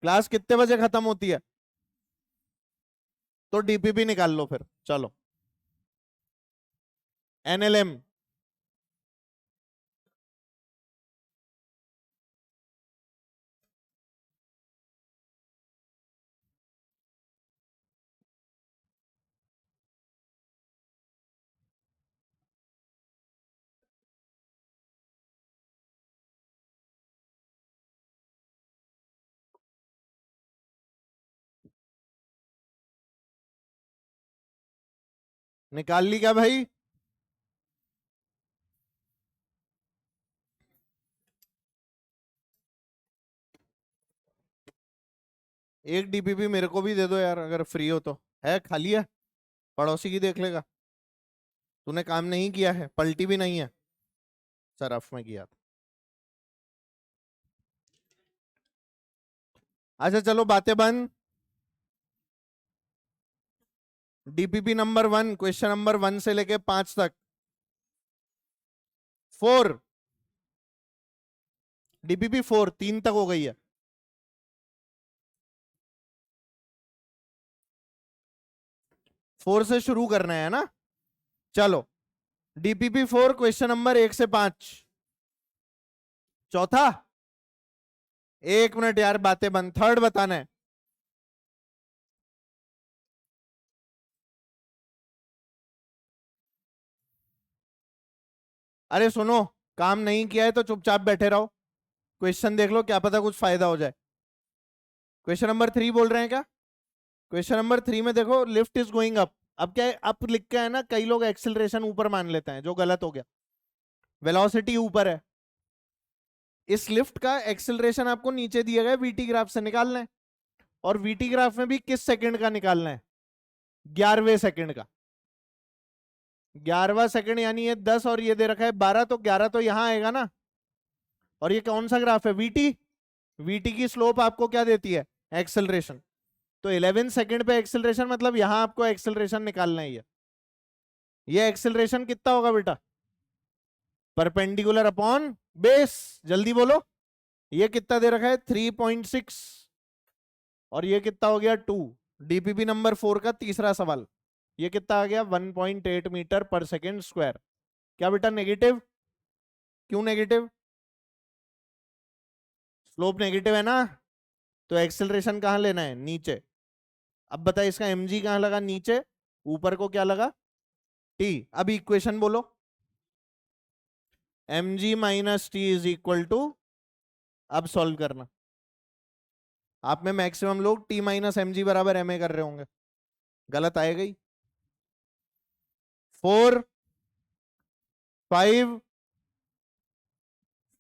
क्लास कितने बजे खत्म होती है? तो डीपीपी निकाल लो फिर, चलो। एनएलएम निकाल ली क्या भाई? एक डीपीपी मेरे को भी दे दो यार, अगर फ्री हो तो। है खाली है? पड़ोसी की देख लेगा। तूने काम नहीं किया है, पलटी भी नहीं है। सरफ में किया था। अच्छा चलो बातें बंद। डीपीपी नंबर 1, क्वेश्चन नंबर 1 से लेके 5 तक। 4 डीपीपी 4 3 तक हो गई है। फोर से शुरू करना है ना? चलो डीपीपी 4 क्वेश्चन नंबर 1 से 5। चौथा, 1 मिनट यार, बातें बंद। थर्ड बताना है। अरे सुनो, काम नहीं किया है तो चुपचाप बैठे रहो, क्वेश्चन देख लो, क्या पता कुछ फायदा हो जाए। क्वेश्चन नंबर 3 बोल रहे हैं क्या? क्वेश्चन नंबर 3 में देखो, लिफ्ट इज गोइंग अप। अब क्या है, अप लिख के है ना, कई लोग एक्सेलरेशन ऊपर मान लेते हैं, जो गलत हो गया। वेलोसिटी ऊपर है, इस लिफ्ट का एक्सेलरेशन आपको नीचे दिया गया वीटी ग्राफ से निकालना है। और वीटी ग्राफ में भी किस सेकंड का निकालना है? 11वें सेकंड का। 11वां सेकंड यानी ये 10 और ये दे रखा है 12, तो 11 तो यहां आएगा ना। और ये कौन सा ग्राफ है? वीटी। वीटी की स्लोप आपको क्या देती है? एक्सेलरेशन। तो 11 सेकंड पे एक्सेलरेशन, मतलब यहां आपको एक्सेलरेशन निकालना है। ये एक्सेलरेशन कितना होगा बेटा? Perpendicular upon base. जल्दी बोलो। ये कितना दे रखा है? 3.6। और ये कितना हो गया? 2। डीपीपी नंबर 4 का तीसरा सवाल, ये कितना आ गया? 1.8 मीटर पर सेकेंड स्क्वायर। क्या बेटा नेगेटिव? क्यों नेगेटिव? स्लोप नेगेटिव है ना, तो एक्सेलरेशन कहां लेना है? नीचे। अब बताइए इसका mg कहां लगा? नीचे। ऊपर को क्या लगा? t। अब इक्वेशन बोलो। mg minus T is equal to, अब सॉल्व करना। आप में मैक्सिमम लोग t माइनस एम जी बराबर एम ए कर रहे होंगे, गलत आएगा ही। 4 5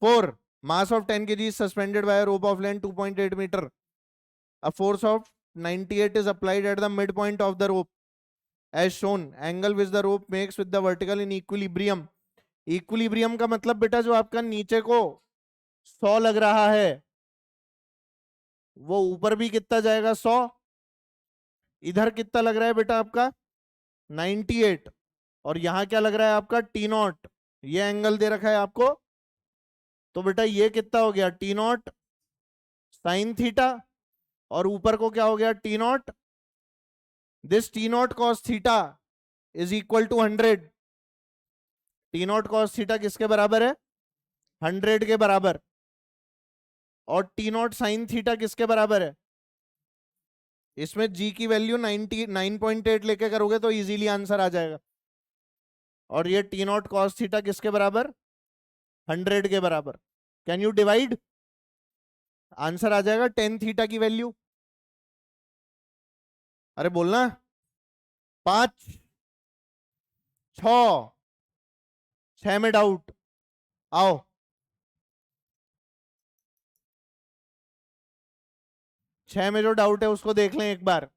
4 mass of 10 kg is suspended by a rope of length 2.8 meter. A force of 98 is applied at the midpoint of the rope as shown. Angle which the rope makes with the vertical in equilibrium. Equilibrium का मतलब बेटा जो आपका नीचे को 100 लग रहा है, वो ऊपर भी कितना जाएगा? 100। इधर कितना लग रहा है बेटा आपका? 98। और यहां क्या लग रहा है आपका? T naught. ये एंगल दे रखा है आपको, तो बेटा ये कितना हो गया? T naught sine theta. और ऊपर को क्या हो गया? T naught. This T naught cos theta is equal to 100। T naught cos theta किसके बराबर है? 100 के बराबर। और टी नॉट साइन थीटा किसके बराबर है? इसमें जी की वैल्यू 99.8 लेके करोगे तो इजीली आंसर आ जाएगा। और ये टी नॉट कॉस थीटा किसके बराबर? 100 के बराबर। Can you divide? आंसर आ जाएगा 10 थीटा की वैल्यू। अरे बोलना। 5 6 6 में डाउट। आओ 6 में जो डाउट है उसको देख लें एक बार।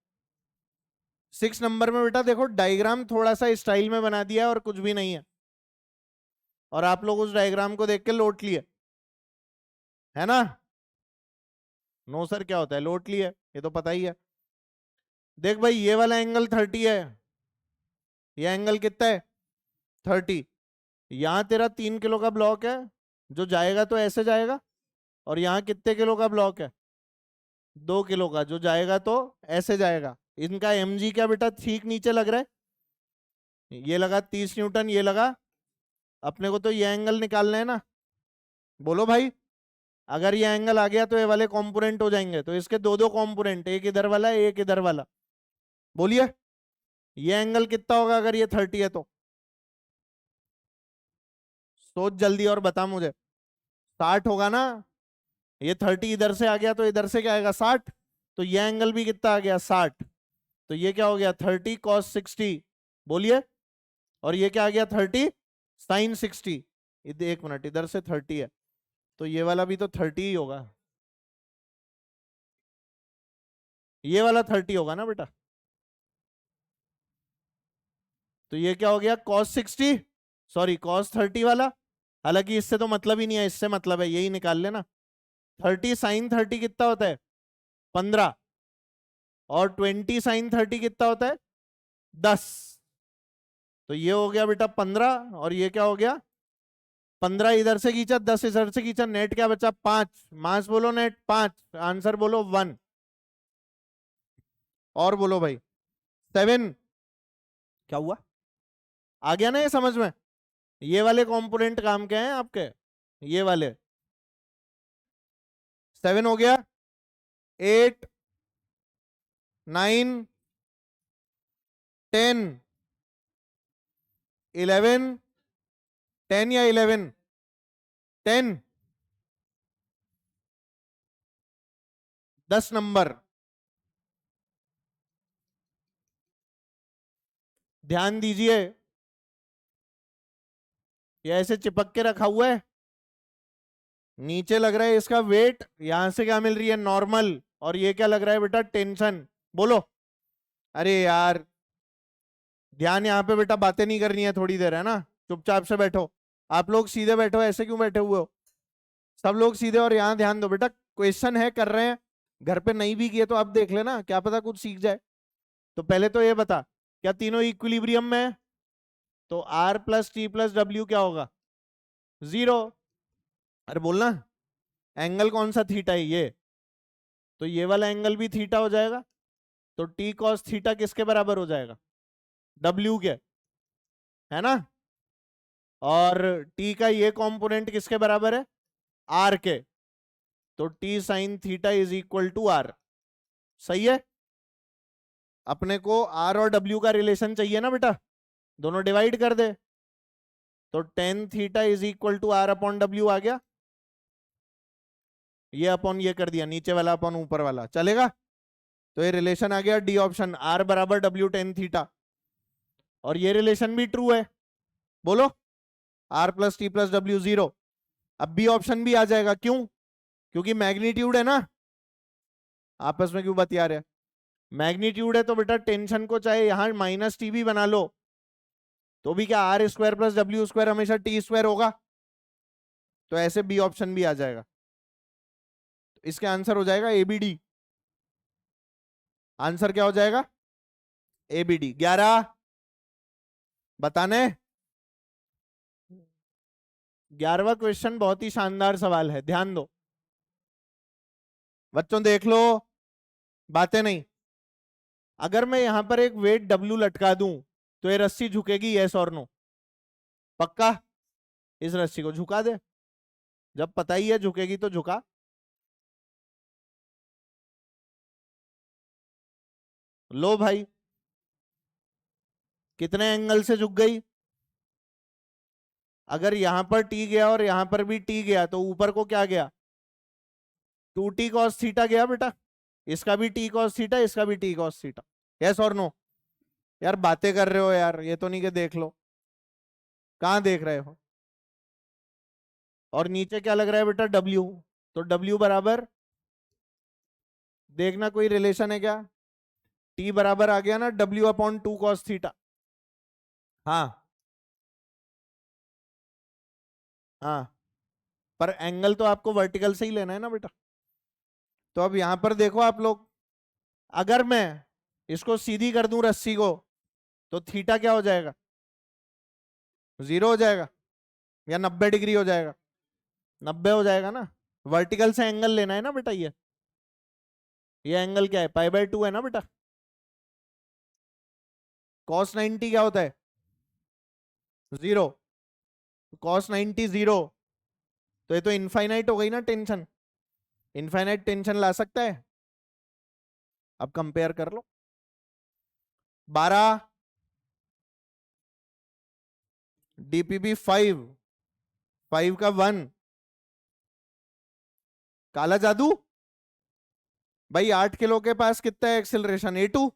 6 नंबर में बेटा देखो, डायग्राम थोड़ा सा स्टाइल में बना दिया है और कुछ भी नहीं है, और आप लोग उस डायग्राम को देख के लौट लिए, है ना? नो सर क्या होता है? लौट लिए, ये तो पता ही है। देख भाई ये वाला एंगल 30 है, ये एंगल कितना है 30। यहां तेरा 3 किलो का ब्लॉक है, जो जाएगा तो ऐसे जाएगा, और यहाँ कितने किलो का ब्लॉक है 2 किलो का, जो जाएगा तो ऐसे जाएगा। इनका mg क्या बेटा ठीक नीचे लग रहा है, ये लगा 30 न्यूटन, ये लगा, अपने को तो ये एंगल निकालना है ना। बोलो भाई, अगर ये एंगल आ गया तो ये वाले कंपोनेंट हो जाएंगे, तो इसके दो दो कंपोनेंट, एक इधर वाला एक इधर वाला। बोलिए ये एंगल कितना होगा अगर ये 30 है तो, सोच जल्दी और बता मुझे। 60 होगा ना, ये 30 इधर से आ गया तो इधर से क्या आएगा 60, तो ये एंगल भी कितना आ गया 60, तो ये क्या हो गया 30 cos 60। बोलिए, और ये क्या आ गया 30 sin 60। एक मिनट, इधर से 30 है तो ये वाला भी तो 30 ही होगा, ये वाला 30 होगा ना बेटा, तो ये क्या हो गया cos 60, सॉरी cos 30 वाला। हालांकि इससे तो मतलब ही नहीं है, इससे मतलब है यही निकाल लेना। 30 sin 30 कितना होता है 15, और 20 sin 30 कितना होता है 10। तो ये हो गया बेटा 15, और ये क्या हो गया 15 इधर से खींचा 10 इधर से खींचा, नेट क्या बचा 5। मास बोलो नेट 5, आंसर बोलो 1। और बोलो भाई 7। क्या हुआ, आ गया ना ये समझ में। ये वाले कंपोनेंट काम के हैं आपके, ये वाले। 7 हो गया, 8 9 10 11, 10 या 11 10, 10 नंबर। ध्यान दीजिए, ये ऐसे चिपक के रखा हुआ है, नीचे लग रहा है इसका वेट, यहां से क्या मिल रही है नॉर्मल, और ये क्या लग रहा है बेटा टेंशन। बोलो, अरे यार ध्यान यहाँ पे बेटा, बातें नहीं करनी है थोड़ी देर, है ना, चुपचाप से बैठो। आप लोग सीधे बैठो, ऐसे क्यों बैठे हुए हो, सब लोग सीधे, और यहाँ ध्यान दो बेटा, क्वेश्चन है कर रहे हैं, घर पे नहीं भी किए तो अब देख लेना, क्या पता कुछ सीख जाए। तो पहले तो ये बता, क्या तीनों इक्विलिब्रियम में है, तो R plus T plus W क्या होगा 0। अरे बोलना, एंगल कौन सा थीटा है ये, तो ये वाला एंगल भी थीटा हो जाएगा, तो टी कॉस थीटा किसके बराबर हो जाएगा डब्ल्यू के, है ना। और टी का ये कंपोनेंट किसके बराबर है आर के, तो T sine theta is equal to R. सही है, अपने को आर और डब्ल्यू का रिलेशन चाहिए ना बेटा, दोनों डिवाइड कर दे, तो tan theta is equal to R upon W आ गया, ये अपॉन ये कर दिया, नीचे वाला अपॉन ऊपर वाला, चलेगा। तो ये रिलेशन आ गया डी ऑप्शन, आर बराबर डब्ल्यू टेन थीटा, और ये रिलेशन भी ट्रू है। बोलो, R plus T plus W 0। अब बी ऑप्शन भी आ जाएगा, क्यों, क्योंकि मैग्नीट्यूड है ना, आपस में क्यों बतिया रहे, मैग्नीट्यूड है तो बेटा टेंशन को चाहे यहां माइनस टी भी बना लो, तो भी क्या R square plus W square हमेशा टी स्क्वायर होगा, तो ऐसे बी ऑप्शन भी आ जाएगा। तो इसके आंसर हो जाएगा एबीडी, आंसर क्या हो जाएगा एबीडी 11। बताने 11वां क्वेश्चन बहुत ही शानदार सवाल है, ध्यान दो बच्चों, देख लो, बातें नहीं। अगर मैं यहां पर एक वेट डब्ल्यू लटका दूं तो ये रस्सी झुकेगी, यस और नो, पक्का, इस रस्सी को झुका दे, जब पता ही है झुकेगी तो झुका। लो भाई, कितने एंगल से झुक गई, अगर यहां पर टी गया और यहां पर भी टी गया तो ऊपर को क्या गया 2t cos थीटा गया बेटा, इसका भी t cos थीटा, इसका भी t cos थीटा, यस और नो। यार बातें कर रहे हो यार, ये तो नहीं कि देख लो, कहां देख रहे हो। और नीचे क्या लग रहा है बेटा w, तो w बराबर, देखना कोई रिलेशन है क्या, t बराबर आ गया ना w अपॉन 2 cos थीटा। हाँ हाँ, पर एंगल तो आपको वर्टिकल से ही लेना है ना बेटा। तो अब यहां पर देखो आप लोग, अगर मैं इसको सीधी कर दूं रस्सी को तो थीटा क्या हो जाएगा? 0 हो जाएगा या 90 डिग्री हो जाएगा? 90 हो जाएगा ना। वर्टिकल से एंगल लेना है ना बेटा। ये एंगल क्या है? π/2 है ना बेटा। cos 90 क्या होता है? 0। cos 90 0, तो ये तो इनफाइनाइट हो गई ना टेंशन। इनफाइनाइट टेंशन ला सकता है। अब कंपेयर कर लो। 12 DPP 5, 5 का 1, काला जादू भाई 8 किलो के पास कितना है एक्सिलरेशन? A2।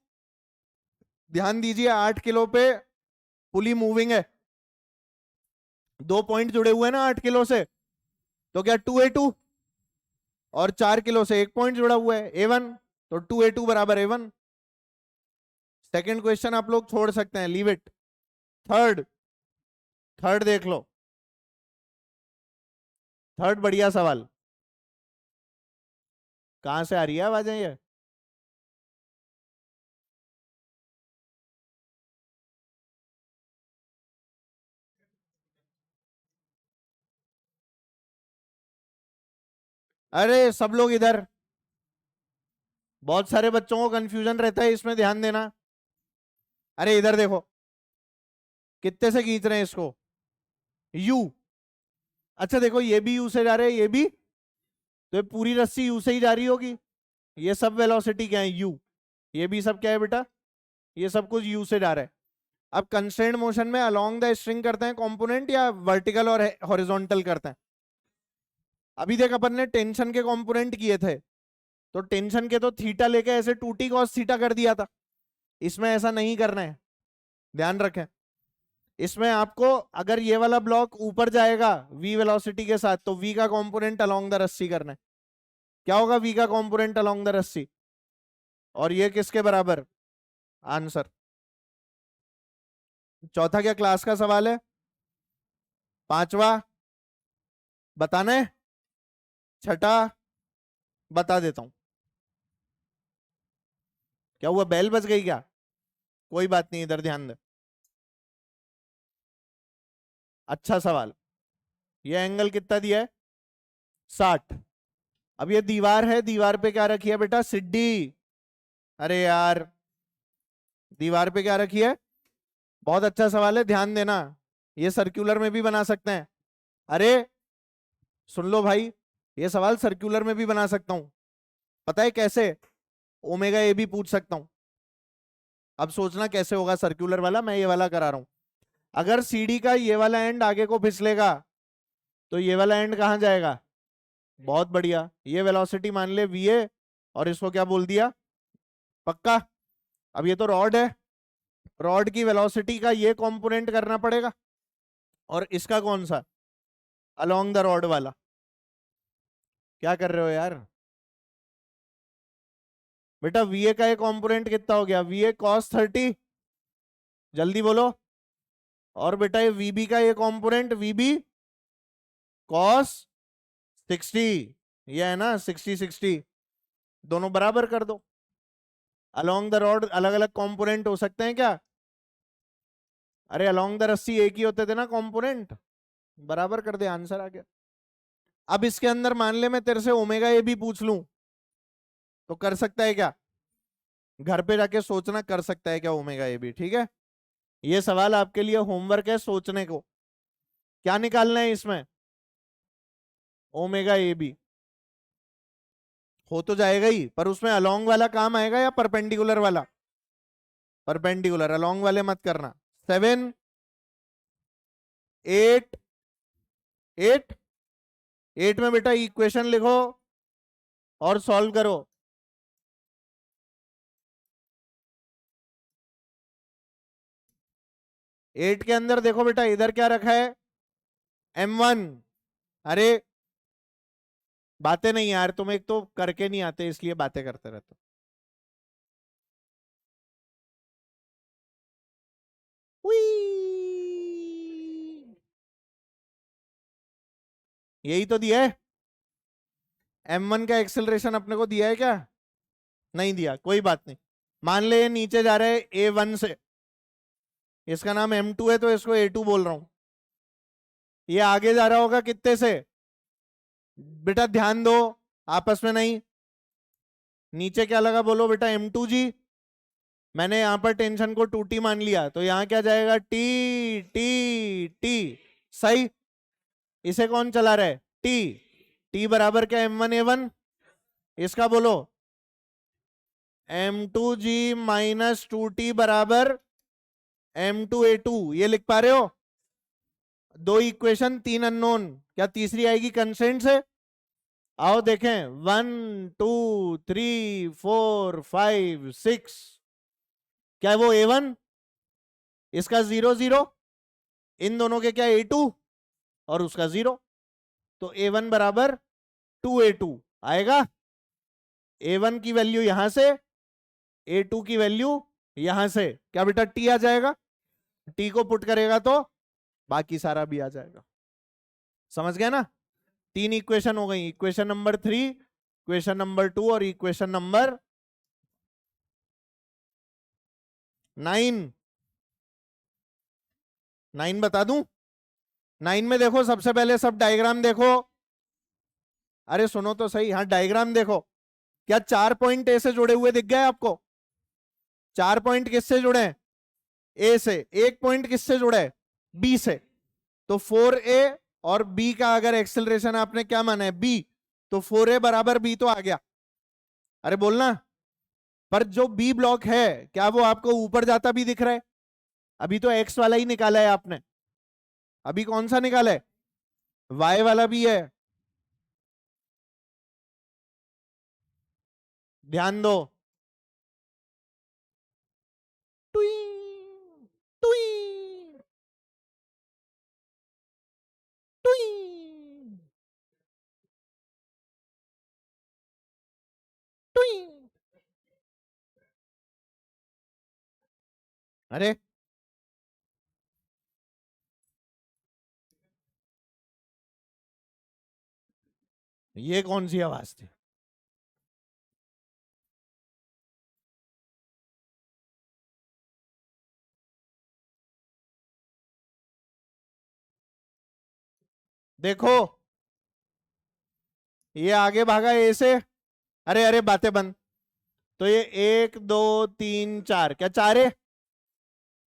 ध्यान दीजिए 8 किलो पे पुली मूविंग है, 2 पॉइंट जुड़े हुए हैं ना 8 किलो से, तो क्या 2A2? और 4 किलो से 1 पॉइंट जुड़ा हुआ है A1, तो 2A2 बराबर A1। सेकंड क्वेश्चन आप लोग छोड़ सकते हैं, लीव इट। थर्ड, थर्ड देख लो। थर्ड बढ़िया सवाल। कहां से आ रही है आवाजें ये? अरे सब लोग इधर, बहुत सारे बच्चों को कंफ्यूजन रहता है इसमें, ध्यान देना। अरे इधर देखो, कितने से खींच रहे हैं इसको? यू। अच्छा देखो, ये भी यू से जा रहे हैं, ये भी, तो ये पूरी रस्सी यू से ही जा रही होगी। ये सब वेलोसिटी क्या है? यू। ये भी सब क्या है बेटा? ये सब कुछ यू से जा रहा है। अब कंस्ट्रेंट मोशन में अलोंग द स्ट्रिंग करते हैं कंपोनेंट या वर्टिकल और हॉरिजॉन्टल करते हैं? अभी देख अपन ने टेंशन के कंपोनेंट किए थे, तो टेंशन के तो थीटा लेके ऐसे 2t cos थीटा कर दिया था। इसमें ऐसा नहीं करना है, ध्यान रखें। इसमें आपको अगर ये वाला ब्लॉक ऊपर जाएगा v वेलोसिटी के साथ, तो v का कंपोनेंट अलोंग द रस्सी करना है। क्या होगा v का कंपोनेंट अलोंग द रस्सी? और ये किसके बराबर? आंसर। चौथा क्या क्लास का सवाल है? पांचवा बताना है? छठा बता देता हूं। क्या हुआ, बेल बज गई क्या? कोई बात नहीं, इधर ध्यान दे। अच्छा सवाल। ये एंगल कितना दिया है? 60। अब ये दीवार है, दीवार पे क्या रखी है बेटा? सिड्डी। अरे यार, दीवार पे क्या रखी है? बहुत अच्छा सवाल है, ध्यान देना। ये सर्कुलर में भी बना सकते हैं। अरे सुन लो भाई, ये सवाल सर्कुलर में भी बना सकता हूं। पता है कैसे? ओमेगा ए भी पूछ सकता हूं। अब सोचना कैसे होगा सर्कुलर वाला, मैं ये वाला करा रहा हूं। अगर सीडी का ये वाला एंड आगे को फिसलेगा, तो ये वाला एंड कहां जाएगा? बहुत बढ़िया, ये वेलोसिटी मान ले वीए, और इसको क्या बोल दिया? पक्का। अब ये तो रॉड है, रॉड की वेलोसिटी का ये कंपोनेंट करना पड़ेगा, और इसका कौन सा? अलोंग द रॉड वाला। क्या कर रहे हो यार बेटा? वीए का ये कंपोनेंट कितना हो गया? वीए cos 30, जल्दी बोलो। और बेटा ये वीबी का ये कंपोनेंट वीबी cos 60, ये है ना 60-60, दोनों बराबर कर दो। अलोंग द रॉड अलग अलग कंपोनेंट हो सकते हैं क्या? अरे अलोंग द रस्सी एक ही होते थे ना कंपोनेंट, बराबर कर दे, आंसर आ गया। अब इसके अंदर मान ले मैं तेरे से ओमेगा ए भी पूछ लूं, तो कर सकता है क्या? घर पे जाके सोचना, कर सकता है क्या ओमेगा ए भी? ठीक है, ये सवाल आपके लिए होमवर्क है सोचने को। क्या निकालना है इसमें? ओमेगा ए बी हो तो जाएगा ही, पर उसमें अलोंग वाला काम आएगा या परपेंडिकुलर वाला? परपेंडिकुलर, अलोंग वाले मत करना। 7 8 8 8 में बेटा इक्वेशन लिखो और सॉल्व करो। एट के अंदर देखो बेटा, इधर क्या रखा है? M1। अरे बातें नहीं यार, तुम एक तो करके नहीं आते, इसलिए बातें करते रहते हो। यही तो दिया है। M1 का एक्सेलरेशन अपने को दिया है क्या? नहीं दिया, कोई बात नहीं। मान ले ये नीचे जा रहे हैं A1 से, इसका नाम M2 है तो इसको A2 बोल रहा हूं। ये आगे जा रहा होगा कितने से? बेटा ध्यान दो, आपस में नहीं। नीचे क्या लगा बोलो बेटा? M2G। मैंने यहां पर टेंशन को 2T मान लिया, तो यहां क्या जाएगा? T T T। सही। इसे कौन चला रहा है? T। T बराबर क्या? M1A1। इसका बोलो M2G माइनस 2T बराबर M2A2। ये लिख पा रहे हो? दो इक्वेशन, तीन अननोन, क्या तीसरी आएगी कंस्ट्रेंट से? आओ देखें, 1 2 3 4 5 6। क्या है वो? A1, इसका 0 0, इन दोनों के क्या? A2 और उसका 0। तो A1 बराबर 2A2 आएगा। A1 की वैल्यू यहां से, A2 की वैल्यू यहां से, क्या बेटा? T आ जाएगा। T को पुट करेगा तो बाकी सारा भी आ जाएगा। समझ गया ना? तीन इक्वेशन हो गई, इक्वेशन नंबर 3, इक्वेशन नंबर 2 और इक्वेशन नंबर 9। 9 बता दूं? 9 में देखो, सबसे पहले सब डायग्राम देखो। अरे सुनो तो सही, हाँ डायग्राम देखो। क्या 4 पॉइंट ए से जुड़े हुए दिख गए आपको? 4 पॉइंट किससे जुड़े हैं? ए से। एक पॉइंट किससे जुड़ा है? बी से। तो 4A और बी का अगर एक्सेलरेशन आपने क्या माना है? बी, तो 4A बराबर बी तो आ गया। अरे बोलना। पर जो बी ब्लॉक है, क्या वो आपको ऊपर जाता भी दिख रहा है? अभी तो एक्स वाला ही निकाला है आपने, अभी कौन सा निकाला है? वाई वाला भी है। ध्यान दो। टुई टुई टुई। टुई। अरे ये कौन सी आवाज थी? देखो, ये आगे भागा ए से। अरे अरे बातें बंद। तो ये 1 2 3 4, क्या 4 है?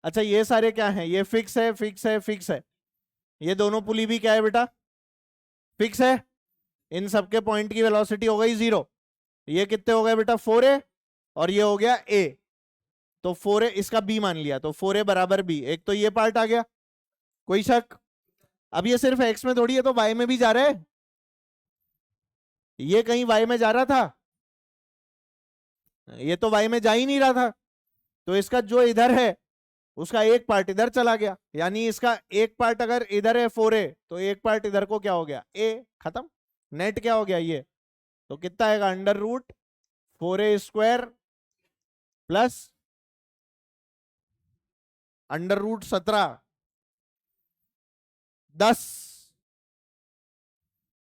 अच्छा ये सारे क्या हैं? ये फिक्स है, फिक्स है, फिक्स है। ये दोनों पुली भी क्या है बेटा? फिक्स है। इन सबके पॉइंट की वेलोसिटी हो गई 0। ये कितने हो गए बेटा? 4A और ये हो गया A। तो 4A, इसका B मान लिया, तो 4A बराबर B। एक तो ये पार्ट आ गया, कोई शक? अब ये सिर्फ X में थोड़ी है, तो Y में भी जा रहा है। ये कहीं Y में जा रहा था? ये तो Y में जा ही नहीं रहा था। तो इसका जो इधर है, उसका एक पार्ट इधर चला गया, यानी इसका एक पार्ट अगर इधर है 4A, तो एक पार्ट इधर को क्या हो गया? A। खत्म। नेट क्या हो गया ये? तो कितना आएगा? √4A² plus √17। 10।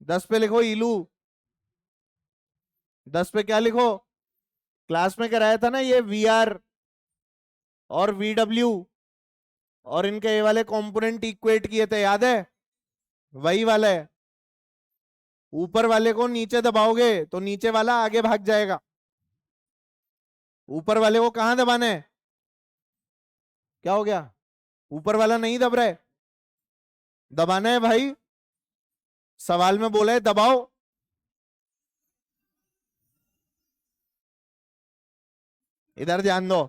10 पे लिखो इलू। 10 पे क्या लिखो? क्लास में कराया था ना ये VR और VW, और इनके ये वाले कंपोनेंट इक्वेट किए थे, याद है? वही वाला है। ऊपर वाले को नीचे दबाओगे तो नीचे वाला आगे भाग जाएगा। ऊपर वाले को कहां दबाना है? क्या हो गया? ऊपर वाला नहीं दब रहा है? दबाना है भाई, सवाल में बोला है दबाओ। इधर ध्यान दो।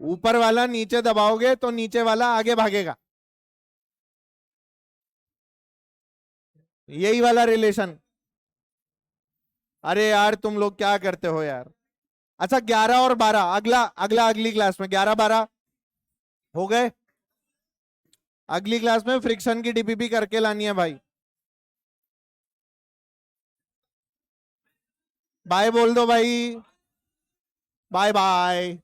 ऊपर वाला नीचे दबाओगे तो नीचे वाला आगे भागेगा, यही वाला रिलेशन। अरे यार तुम लोग क्या करते हो यार? अच्छा 11 और 12, अगला अगला अगली क्लास में 11 12 हो गए। अगली क्लास में फ्रिक्शन की डीपीपी करके लानी है भाई। बाय बोल दो भाई। Bye bye.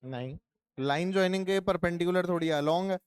नहीं, लाइन ज्वाइनिंग के परपेंडिकुलर थोड़ी है, अलोंग है।